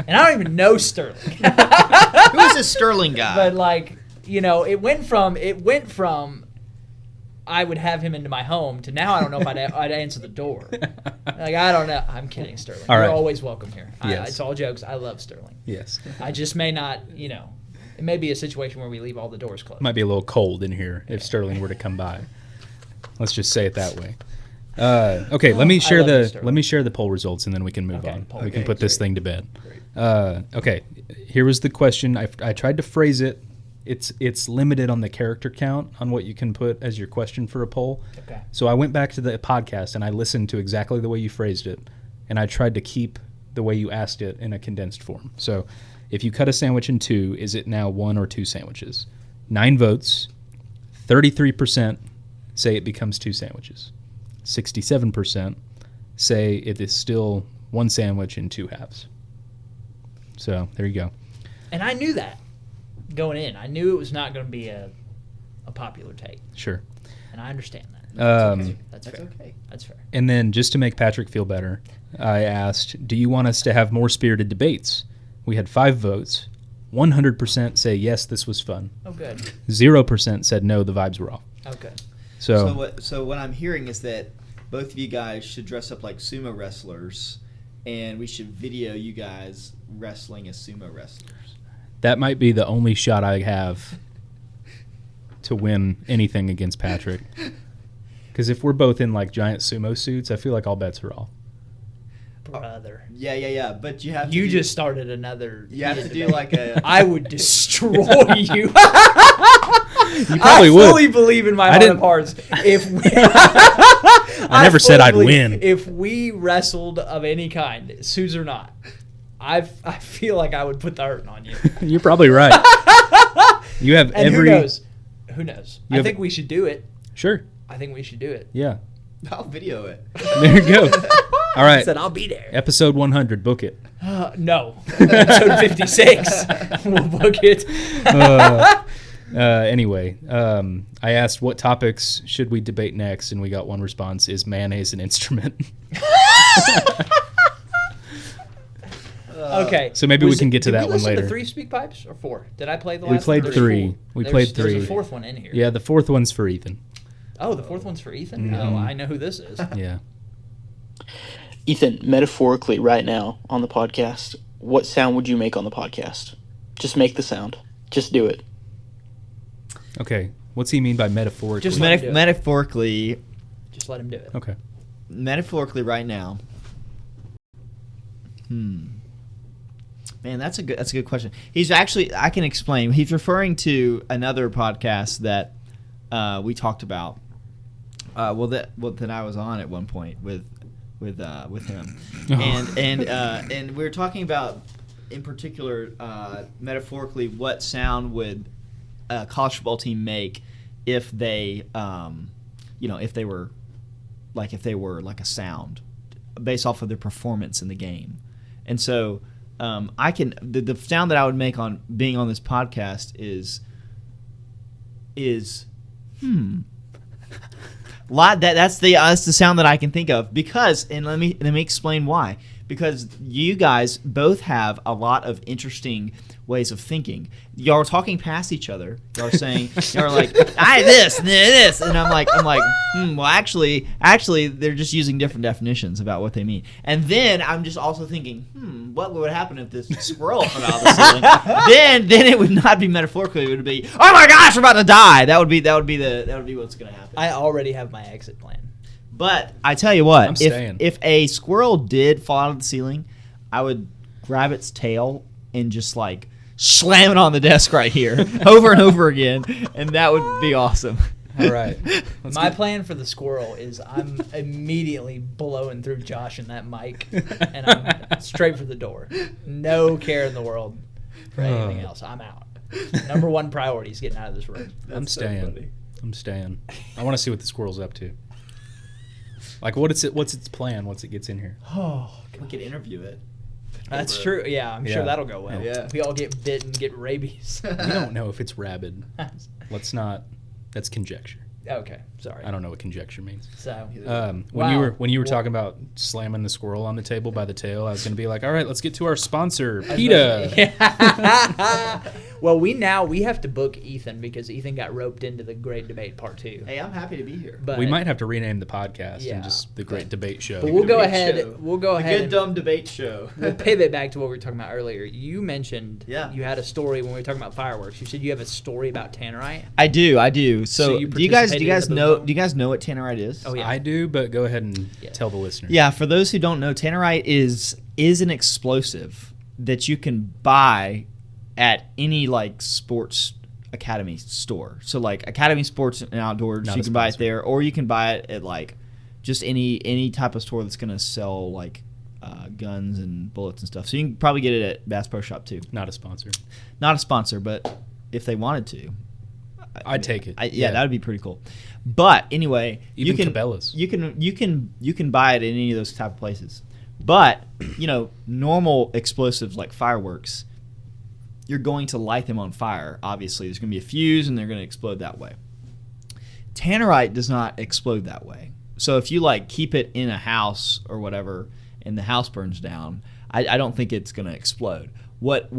And I don't even know Sterling. Who is this Sterling guy? But it went from I would have him into my home to now I don't know if I'd answer the door. I don't know. I'm kidding, Sterling. All right. You're always welcome here. Yes. It's all jokes. I love Sterling. Yes. I just may not, it may be a situation where we leave all the doors closed. Might be a little cold in here if Sterling were to come by. Let's just say it that way. Okay, let me share the poll results and then we can move on. We can put this thing to bed. Okay, here was the question. I tried to phrase it. It's limited on the character count on what you can put as your question for a poll. Okay. So I went back to the podcast and I listened to exactly the way you phrased it, and I tried to keep the way you asked it in a condensed form. So if you cut a sandwich in 2, is it now 1 or 2 sandwiches? 9 votes, 33% say it becomes 2 sandwiches. 67% say it is still 1 sandwich in 2 halves. So there you go. And I knew that going in. I knew it was not going to be a popular take. Sure. And I understand that. That's fair. Okay. That's fair. And then just to make Patrick feel better, I asked, do you want us to have more spirited debates? We had 5 votes. 100% say, yes, this was fun. Oh, good. 0% said, no, the vibes were off. Oh, good. So what I'm hearing is that both of you guys should dress up like sumo wrestlers, and we should video you guys wrestling as sumo wrestlers. That might be the only shot I have to win anything against Patrick. Because if we're both in like giant sumo suits, I feel like all bets are off. Brother. Yeah. But you have to. You just started another. You have to debate. do like a. I would destroy you. You probably would. I fully believe in my heart of hearts. If we, I never said I'd win. If we wrestled of any kind, suits or not, I feel like I would put the hurting on you. You're probably right. You have and every. Who knows? I think we should do it. Sure. I think we should do it. Yeah. I'll video it. There you go. All right. I said I'll be there. Episode 100. Book it. No. Episode 56. We'll book it. Anyway, I asked what topics should we debate next, and we got one response: is mayonnaise an instrument? Okay. So maybe we can get to that one later. Did we listen to 3 Speakpipes or 4? Did I play the last We played one? 3. We played 3. There's a 4th one in here. Yeah, the 4th one's for Ethan. Oh, the 4th one's for Ethan? Mm-hmm. Oh, I know who this is. Yeah. Ethan, metaphorically right now on the podcast, what sound would you make on the podcast? Just make the sound. Just do it. Okay. What's he mean by metaphorically? Just let him do it. Metaphorically. Just let him do it. Okay. Metaphorically right now. Man, that's a good question. He's actually, I can explain. He's referring to another podcast that we talked about. That I was on at one point with him, and we were talking about, in particular, metaphorically, what sound would a college football team make if they, if they were like a sound based off of their performance in the game, and so. The sound that I would make on being on this podcast is that's the sound that I can think of because, and let me explain why. Because you guys both have a lot of interesting ways of thinking. Y'all are talking past each other. Y'all are saying, y'all are like, I this, and I'm like, well, actually, they're just using different definitions about what they mean. And then I'm just also thinking, what would happen if this squirrel fell out of the ceiling? then it would not be metaphorically. It would be, oh my gosh, we're about to die. That would be what's gonna happen. I already have my exit plan. But I tell you what, I'm staying. If a squirrel did fall out of the ceiling, I would grab its tail and just like slam it on the desk right here over and over again, and that would be awesome. All right. My plan for the squirrel is I'm immediately blowing through Josh and that mic, and I'm straight for the door. No care in the world for anything else. I'm out. Number one priority is getting out of this room. I'm staying. I want to see what the squirrel's up to. Like, what's its plan once it gets in here? Oh, we could interview it. That's true. Yeah, I'm sure that'll go well. Yeah. We all get bit and get rabies. We don't know if it's rabid. That's conjecture. Okay, sorry. I don't know what conjecture means. So, when you were talking about slamming the squirrel on the table by the tail, I was going to be like, all right, let's get to our sponsor, PETA. Well, we have to book Ethan because Ethan got roped into the Great Debate Part 2. Hey, I'm happy to be here. But we might have to rename the podcast and just the Great Debate Show. But we'll go ahead. The Good Dumb Debate Show. We'll pivot back to what we were talking about earlier. You mentioned you had a story when we were talking about fireworks. You said you have a story about tannerite. I do. So do you guys know what tannerite is? Oh yeah, I do. But go ahead and tell the listeners. Yeah, for those who don't know, tannerite is an explosive that you can buy at any like sports academy store. So like Academy Sports and Outdoors, you can buy it there, or you can buy it at like just any type of store that's gonna sell like guns and bullets and stuff. So you can probably get it at Bass Pro Shop too. Not a sponsor. Not a sponsor, but if they wanted to, I'd take it. That would be pretty cool. But anyway, even Cabela's. You can buy it in any of those type of places. But normal explosives like fireworks, you're going to light them on fire. Obviously, there's going to be a fuse, and they're going to explode that way. Tannerite does not explode that way. So if you like keep it in a house or whatever, and the house burns down, I don't think it's going to explode. What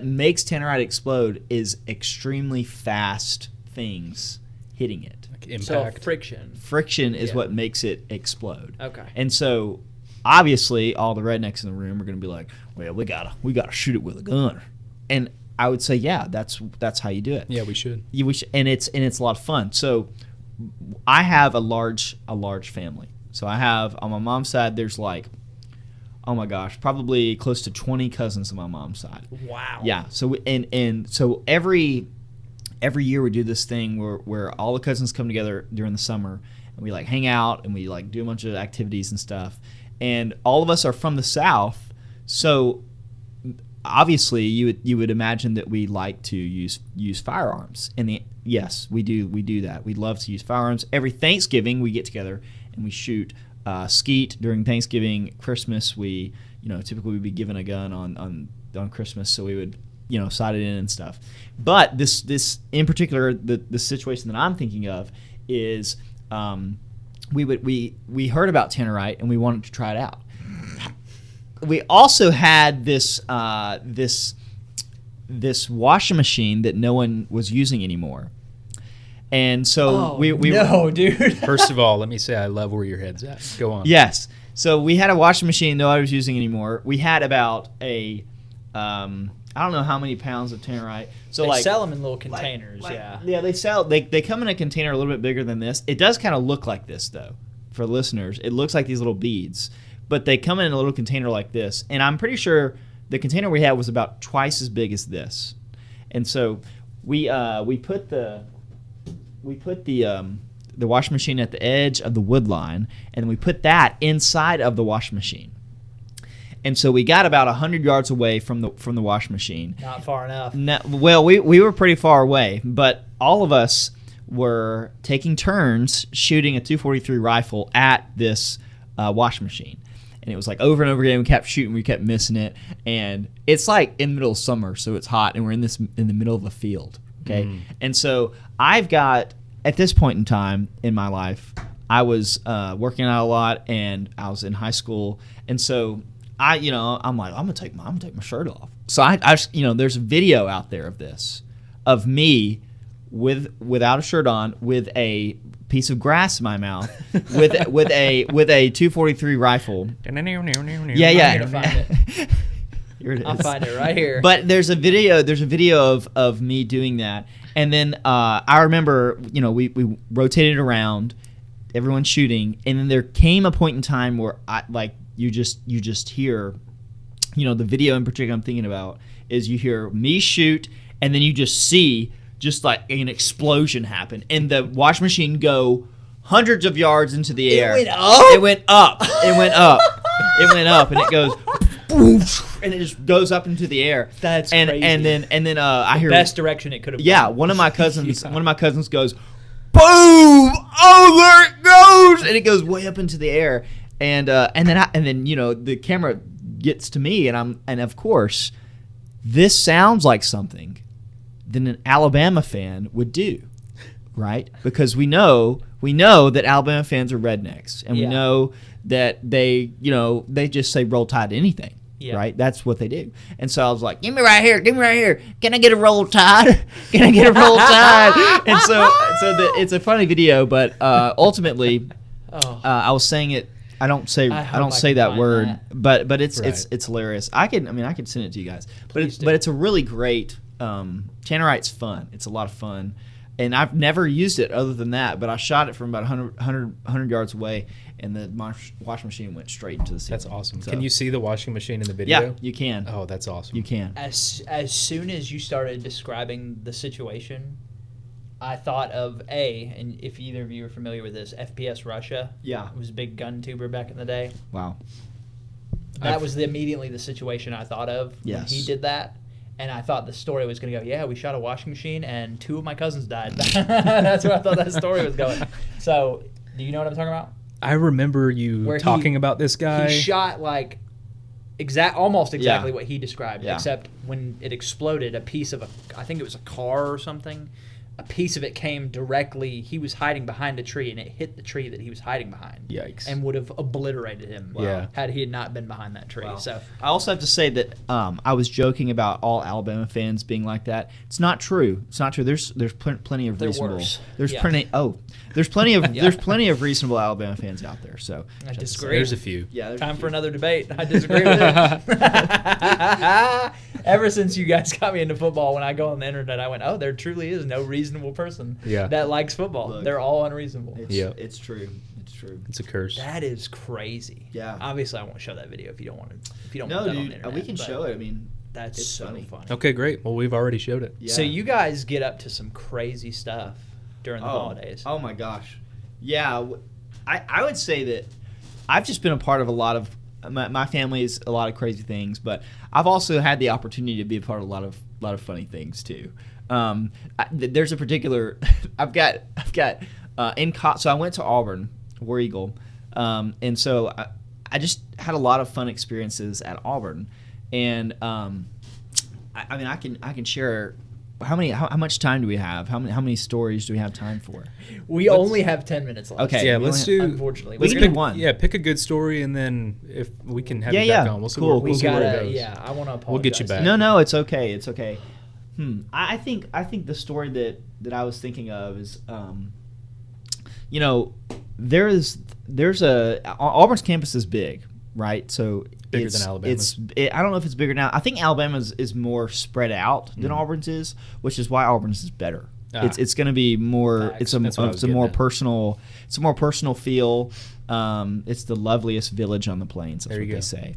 makes tannerite explode is extremely fast things hitting it. Like impact. So friction. Friction is what makes it explode. Okay. And so obviously all the rednecks in the room are going to be like, well, we gotta shoot it with a gun. And I would say, yeah, that's how you do it. Yeah, we should. And it's a lot of fun. So I have a large family. So I have on my mom's side, there's like, oh my gosh, probably close to 20 cousins on my mom's side. Wow. Yeah. So so every year we do this thing where all the cousins come together during the summer and we like hang out and we like do a bunch of activities and stuff. And all of us are from the South, so obviously you would imagine that we like to use firearms. And yes, we do that. We love to use firearms. Every Thanksgiving we get together and we shoot skeet during Thanksgiving. Christmas we typically we'd be given a gun on Christmas, so we would sight it in and stuff. But this in particular, the situation that I'm thinking of is we heard about tannerite and we wanted to try it out. We also had this washing machine that no one was using anymore. And so no, dude. First of all, let me say I love where your head's at. Go on. Yes. So we had a washing machine no one was using anymore. We had about I don't know how many pounds of tannerite. So they sell them in little containers, yeah. Yeah, they come in a container a little bit bigger than this. It does kind of look like this though. For listeners, it looks like these little beads, but they come in a little container like this. And I'm pretty sure the container we had was about twice as big as this, and so we put the washing machine at the edge of the wood line, and we put that inside of the washing machine. And so we got about 100 yards away from the washing machine. Not far enough. No, well, we were pretty far away, but all of us were taking turns shooting a .243 rifle at this washing machine. And it was like over and over again. We kept shooting. We kept missing it. And it's like in the middle of summer, so it's hot, and we're in the middle of a field. Okay, and so I've got, at this point in time in my life, I was working out a lot, and I was in high school, and so I'm like, I'm gonna take my shirt off. So I there's a video out there of this, of me without a shirt on, with a piece of grass in my mouth, with a .243 rifle. Yeah. Here it is. I'll find it right here. But there's a video of me doing that, and then I remember, we rotated around, everyone shooting, and then there came a point in time where you just hear, the video in particular I'm thinking about is you hear me shoot, and then you just see just like an explosion happen, and the washing machine go hundreds of yards into the air. It went up. And it goes. And it just goes up into the air. That's crazy. And then I hear best direction it could have. Yeah, one of my cousins goes, boom! Oh, there it goes! And it goes way up into the air. And then the camera gets to me, and of course, this sounds like something that an Alabama fan would do, right? Because we know that Alabama fans are rednecks, and we know that they just say Roll Tide to anything. Yeah. Right? That's what they do. And so I was like, give me right here. Can I get a Roll Tide? And so it's a funny video, but ultimately, I was saying it. I don't say that word, but it's hilarious. I can send it to you guys. But it's a really great. Tannerite's fun. It's a lot of fun. And I've never used it other than that, but I shot it from about 100 yards away, and the washing machine went straight into the ceiling. That's awesome. So, can you see the washing machine in the video? Yeah, you can. Oh, that's awesome. You can. As soon as you started describing the situation, I thought of and if either of you are familiar with this, FPS Russia. Yeah. It was a big gun tuber back in the day. Wow. That was immediately the situation I thought of when he did that. And I thought the story was going to go, we shot a washing machine and 2 of my cousins died. That's where I thought that story was going. So, do you know what I'm talking about? I remember you talking about this guy. He shot almost exactly what he described, except when it exploded, a piece of I think it was a car or something, a piece of it came directly. He was hiding behind a tree, and it hit the tree that he was hiding behind. Yikes! And would have obliterated him. Had he not been behind that tree. Wow. So I also have to say that I was joking about all Alabama fans being like that. It's not true. There's plenty of reasonable. Worse. There's plenty. Oh, there's plenty of there's plenty of reasonable Alabama fans out there. So I disagree. There's a few. Yeah. Time for another debate. I disagree with it. Ever since you guys got me into football, when I go on the internet, I went, there truly is no reasonable person that likes football. Look, they're all unreasonable. It's true. It's true. It's a curse. That is crazy. Yeah. Obviously, I won't show that video if you don't want to. If you don't no, want that dude, on the internet, we can show it. I mean, that's so funny. Okay, great. Well, we've already showed it. Yeah. So you guys get up to some crazy stuff during the holidays. Oh my gosh. Yeah, I would say that I've just been a part of a lot of my family's a lot of crazy things, but I've also had the opportunity to be a part of a lot of funny things too. There's a particular I've got so I went to Auburn, War Eagle, and so I just had a lot of fun experiences at Auburn, and I can share. How much time do we have? How many stories do we have time for? We only have 10 minutes left. Okay. Yeah, let's do. Unfortunately, we can do one. Yeah, pick a good story, and then if we can have you back on, we'll see where it goes. Yeah, I want to apologize. We'll get you back. No, it's okay. It's okay. I think the story that I was thinking of is, there's Auburn's campus is big, right? So bigger than Alabama's. I don't know if it's bigger now. I think Alabama's is more spread out than Auburn's is, which is why Auburn's is better. It's going to be more. It's a more personal. It's a more personal feel. It's the loveliest village on the plains. That's what they say.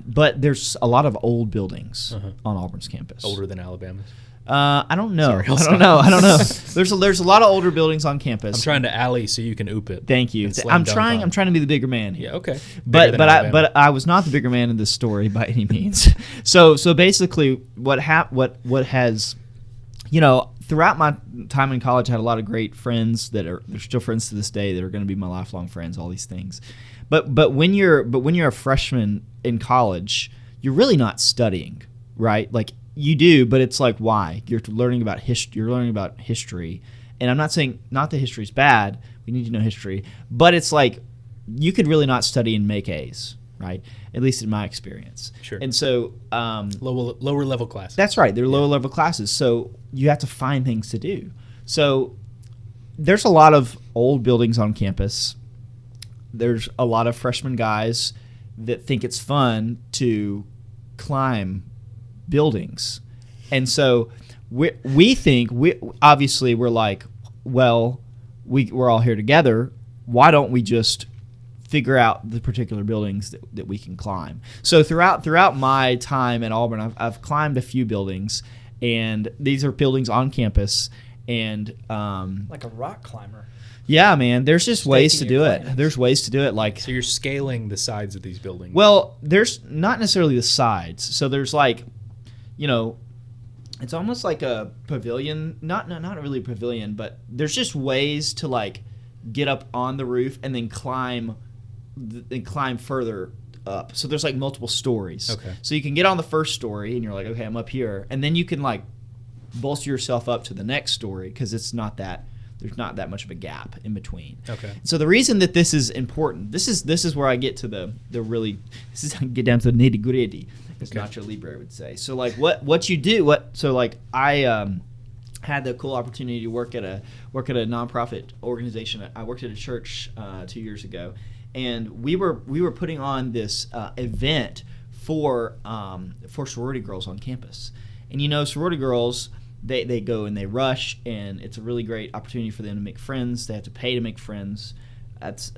But there's a lot of old buildings on Auburn's campus. Older than Alabama's? I don't know. Sorry, I don't know. There's a lot of older buildings on campus. I'm trying to alley so you can oop it. Thank you. I'm trying to be the bigger man here. Yeah, okay. But I was not the bigger man in this story by any means. So basically what has, throughout my time in college, I had a lot of great friends they're still friends to this day that are going to be my lifelong friends, all these things. But when you're a freshman in college, you're really not studying, right? Like you do, but it's like, why? You're learning about history. And I'm not saying not that history is bad. We need to know history, but it's like you could really not study and make A's, right? At least in my experience. Sure. And so lower level classes. That's right. They're lower level classes. So you have to find things to do. So there's a lot of old buildings on campus. There's a lot of freshman guys that think it's fun to climb buildings. And so we're like, well, we're all here together. Why don't we just figure out the particular buildings that we can climb? So throughout my time at Auburn, I've climbed a few buildings, and these are buildings on campus. And like a rock climber. Yeah, man. There's just ways to do it. There's ways to do it. Like, so you're scaling the sides of these buildings. Well, there's not necessarily the sides. So there's like, it's almost like a pavilion. Not really a pavilion, but there's just ways to like get up on the roof and then climb further up. So there's like multiple stories. Okay. So you can get on the first story and you're like, okay, I'm up here, and then you can like bolster yourself up to the next story because there's not that much of a gap in between. Okay. So the reason that this is important, this is where I get to the really, this is how I get down to the nitty gritty, as Nacho Libre would say. So like what you do, I had the cool opportunity to work at a nonprofit organization. I worked at a church 2 years ago, and we were putting on this event for sorority girls on campus. And sorority girls, they go and they rush, and it's a really great opportunity for them to make friends. They have to pay to make friends.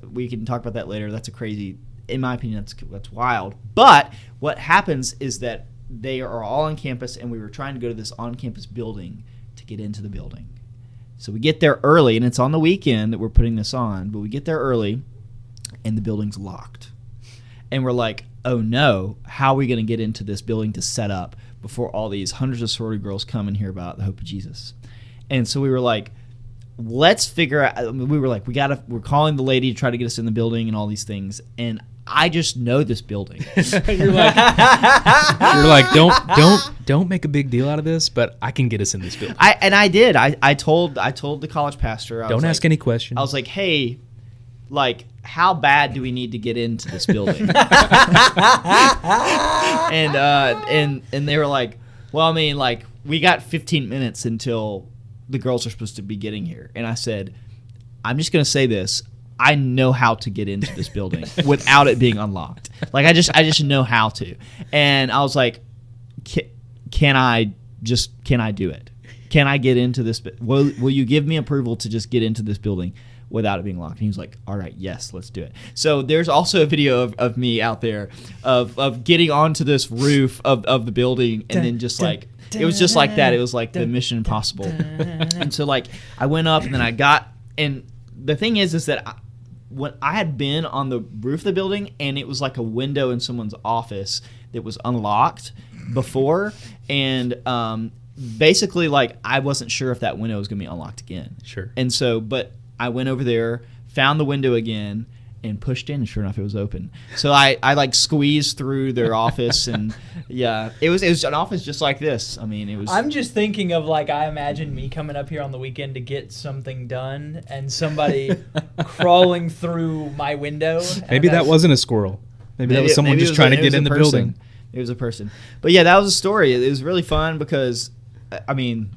We can talk about that later. That's a crazy, in my opinion, that's wild. But what happens is that they are all on campus, and we were trying to go to this on-campus building to get into the building. So we get there early, and it's on the weekend that we're putting this on, but we get there early, and the building's locked. And we're like, oh no, how are we going to get into this building to set up before all these hundreds of sorority girls come and hear about the hope of Jesus? And so we were like, let's figure out, we were like, we're calling the lady to try to get us in the building and all these things. And I just know this building. You're like, don't make a big deal out of this, but I can get us in this building. I did. I told the college pastor. Don't ask any questions. I was like, hey, like, how bad do we need to get into this building? and they were like, well, I mean, like, we got 15 minutes until the girls are supposed to be getting here. And I said, I'm just going to say this. I know how to get into this building without it being unlocked. Like, I just know how to. And I was like, can I do it? Can I get into this? Will you give me approval to just get into this building without it being locked? And he was like, all right, yes, let's do it. So there's also a video of me out there of getting onto this roof of the building, and then just like, it was just like that. It was like the Mission Impossible. And so like I went up, and then I got, and the thing is that when I had been on the roof of the building, and it was like a window in someone's office that was unlocked before, and basically like I wasn't sure if that window was going to be unlocked again. Sure. And so, but I went over there, found the window again, and pushed in, and sure enough, it was open. So I like squeezed through their office, and yeah, it was an office just like this. I mean, it was. I'm just thinking of like, I imagine me coming up here on the weekend to get something done, and somebody crawling through my window. Maybe that wasn't a squirrel. Maybe that was someone just trying to get in the building. It was a person. But yeah, that was a story. It was really fun because, I mean,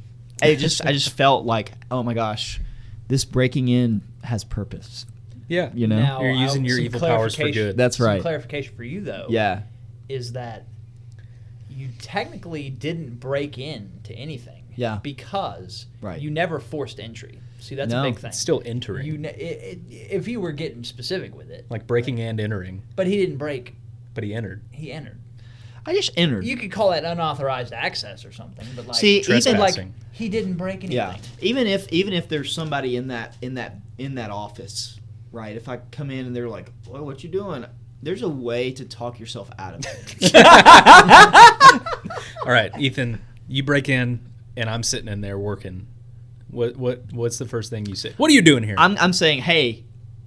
I just felt like, oh my gosh, this breaking in has purpose. Yeah. Now, you're using your evil powers for good. That's right. Some clarification for you, though. Yeah. Is that you technically didn't break in to anything. Yeah. Because right. you never forced entry. See, that's a big thing. It's still entering. If you were getting specific with it. Like breaking and entering. But he didn't break But he entered. He entered. I just entered. You could call that unauthorized access or something, but like, See, even like he didn't break anything. Yeah, even if there's somebody in that office, right? If I come in and they're like, "Well, what you doing?" There's a way to talk yourself out of it. All right, Ethan, you break in, and I'm sitting in there working. What's the first thing you say? What are you doing here? I'm saying, hey,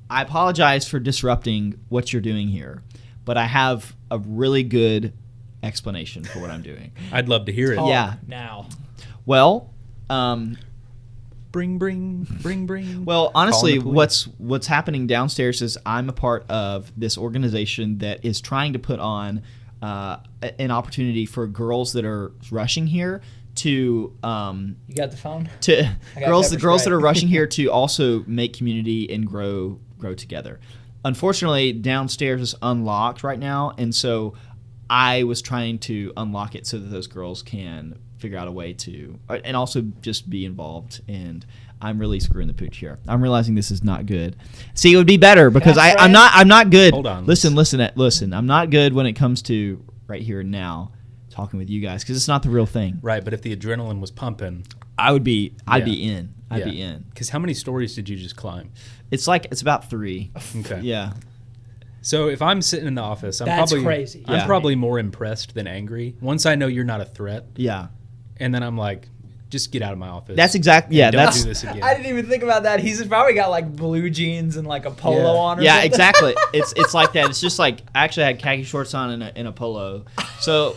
I apologize for disrupting what you're doing here, but I have a really good explanation for what I'm doing. I'd love to hear it. Yeah. Now. Well, bring. Well, honestly, what's happening downstairs is I'm a part of this organization that is trying to put on an opportunity for girls that are rushing here to You got the phone? to girls pepper that spray. are rushing here to also make community and grow together. Unfortunately, downstairs is unlocked right now, and so I was trying to unlock it so that those girls can figure out a way to, and also just be involved. And I'm really screwing the pooch here. I'm realizing this is not good. See, it would be better because I'm not good. Hold on. Listen. I'm not good when it comes to right here and now talking with you guys because it's not the real thing. Right, but if the adrenaline was pumping, I'd be in. I'd Yeah. be in. Because how many stories did you just climb? It's about 3. Okay. Yeah. So if I'm sitting in the office, That's crazy. I'm Yeah. probably more impressed than angry. Once I know you're not a threat, Yeah. and then I'm like, just get out of my office. That's exactly. Yeah. Don't That's do this again. I didn't even think about that. He's probably got like blue jeans and like a polo Yeah. on. Or yeah. something. Exactly. It's like that. It's just like I actually had khaki shorts on in a polo. So.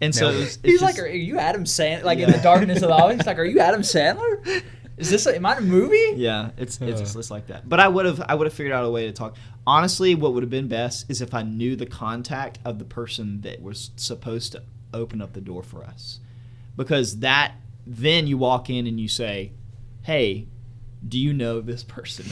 And so Nailed it. it's He's just, like, "Are you Adam Sandler?" Like in the darkness of the office, he's like, "Are you Adam Sandler? Is this? Am I in a movie?" yeah, it's like that. But I would have figured out a way to talk. Honestly, what would have been best is if I knew the contact of the person that was supposed to open up the door for us, because then you walk in and you say, "Hey, do you know this person?"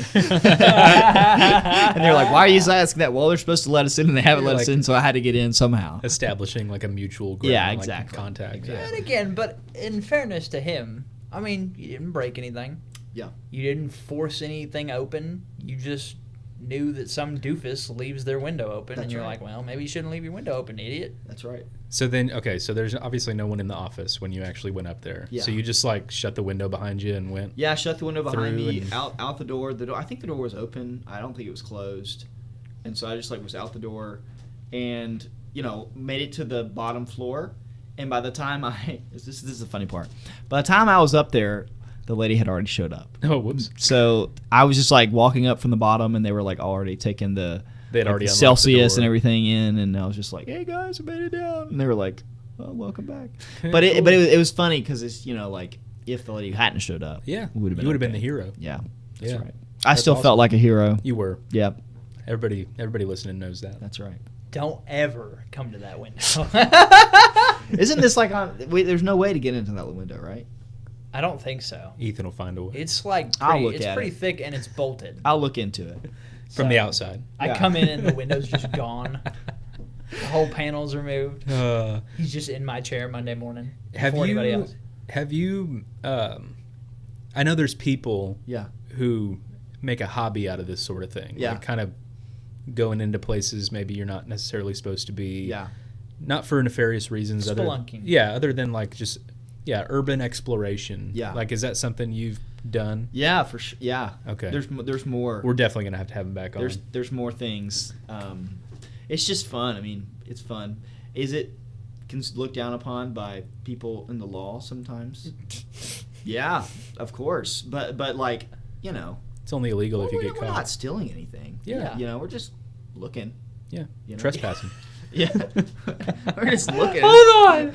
And they're like, "Why are you asking that?" Well, they're supposed to let us in, and they haven't let us in, so I had to get in somehow. Establishing like a mutual ground, Yeah, like, exactly. contact. Exactly. And again, but in fairness to him, I mean, you didn't break anything. Yeah. You didn't force anything open. You just knew that some doofus leaves their window open, That's and you're right. like, well, maybe you shouldn't leave your window open, idiot. That's right. So then, okay, so there's obviously no one in the office when you actually went up there. Yeah. So you just like shut the window behind you and went. Yeah, I shut the window behind Through me, and- out the door. The door. I think the door was open. I don't think it was closed, and so I just like was out the door, and made it to the bottom floor. And by the time this is the funny part. By the time I was up there, the lady had already showed up. Oh, whoops! So I was just like walking up from the bottom, and they were like already taking the They had already the unlocked Celsius the door. and everything in, and I was just like, "Hey guys, I made it down," and they were like, "Well, welcome back." Okay, But cool. it was funny because it's like if the lady hadn't showed up, Yeah, it would have been you would have been okay. the hero. Yeah, that's Yeah. right. I That's still awesome. felt like a hero. You were. Yeah, Everybody listening knows that. that's right. Don't ever come to that window. Isn't this like there's no way to get into that window, right? I don't think so. Ethan will find a way It's like I'll pretty, look it's at pretty it. thick and it's bolted. I'll look into it. from So, the outside. I Yeah. come in and the window's just gone. The whole panel's removed. He's just in my chair Monday morning. Have before anybody you? else. Have you? I know there's people Yeah. who make a hobby out of this sort of thing. Yeah. Like kind of going into places maybe you're not necessarily supposed to be. Yeah. Not for nefarious reasons. Spelunking. Other than like just urban exploration. Yeah. Like, is that something you've done? Yeah, for sure. Yeah. Okay. There's more. We're definitely gonna have to have him back on. There's more things. It's just fun. I mean, it's fun. Is it looked down upon by people in the law sometimes? Yeah, of course. But like, It's only illegal if you get we're caught. not stealing anything. Yeah. We're just looking. Yeah. You know? Trespassing. Yeah. We're just looking. Hold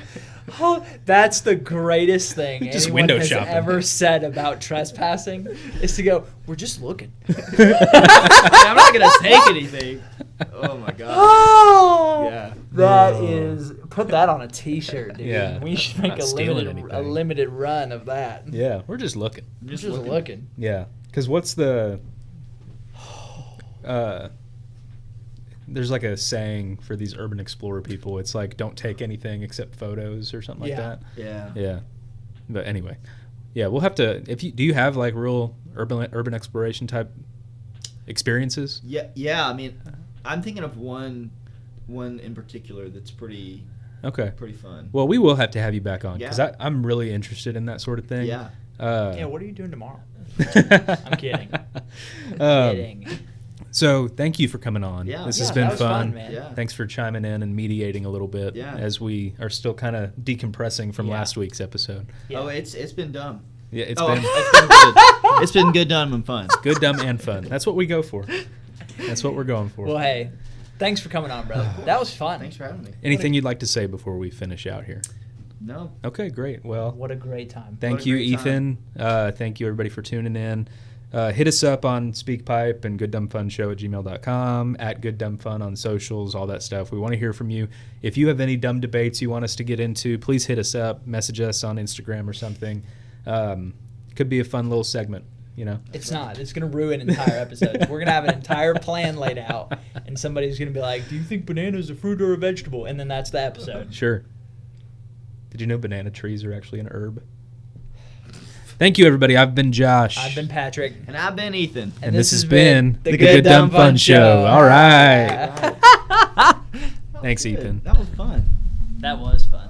on. That's the greatest thing Just anyone window has shopping. ever said about trespassing is to go, we're just looking. I'm not gonna take anything. Oh my god. Oh, Yeah. that is, put that on a t-shirt, dude. Yeah. We should We're make not a stealing limited anything. run of that. Yeah. We're just looking. Just looking. Yeah. Because what's the? There's like a saying for these urban explorer people. It's like, don't take anything except photos or something like Yeah. that. Yeah. Yeah. But anyway, yeah, we'll have to. Do you have like real urban exploration type experiences? Yeah. I mean, I'm thinking of one one in particular that's pretty fun. Well, we will have to have you back on because Yeah. I'm really interested in that sort of thing. Yeah. What are you doing tomorrow? I'm kidding. Kidding. So thank you for coming on. Yeah. This Yeah, has been that was fun. man. Yeah. Thanks for chiming in and mediating a little bit Yeah. as we are still kind of decompressing from Yeah. last week's episode. Yeah. Oh, it's been dumb. Yeah, it's It's been good. It's been good, dumb, and fun. good, dumb, and fun. That's what we go for. That's what we're going for. Well, hey, thanks for coming on, brother. That was fun. Thanks for having me. Anything you'd like to say before we finish out here? No. Okay, great. Well, What a great time. thank What a you, great Ethan. Thank you, everybody, for tuning in. Hit us up on Speakpipe and gooddumbfunshow@gmail.com, at gooddumbfun on socials, all that stuff. We want to hear from you. If you have any dumb debates you want us to get into, please hit us up, message us on Instagram or something. Could be a fun little segment, you know. It's not. It's going to ruin entire episodes. We're going to have an entire plan laid out, and somebody's going to be like, do you think banana is a fruit or a vegetable? And then that's the episode. Sure. Did you know banana trees are actually an herb? Thank you, everybody. I've been Josh. I've been Patrick. And I've been Ethan. And this has been the Good Dumb Fun Show. All right. That was Thanks, good. Ethan. That was fun. That was fun.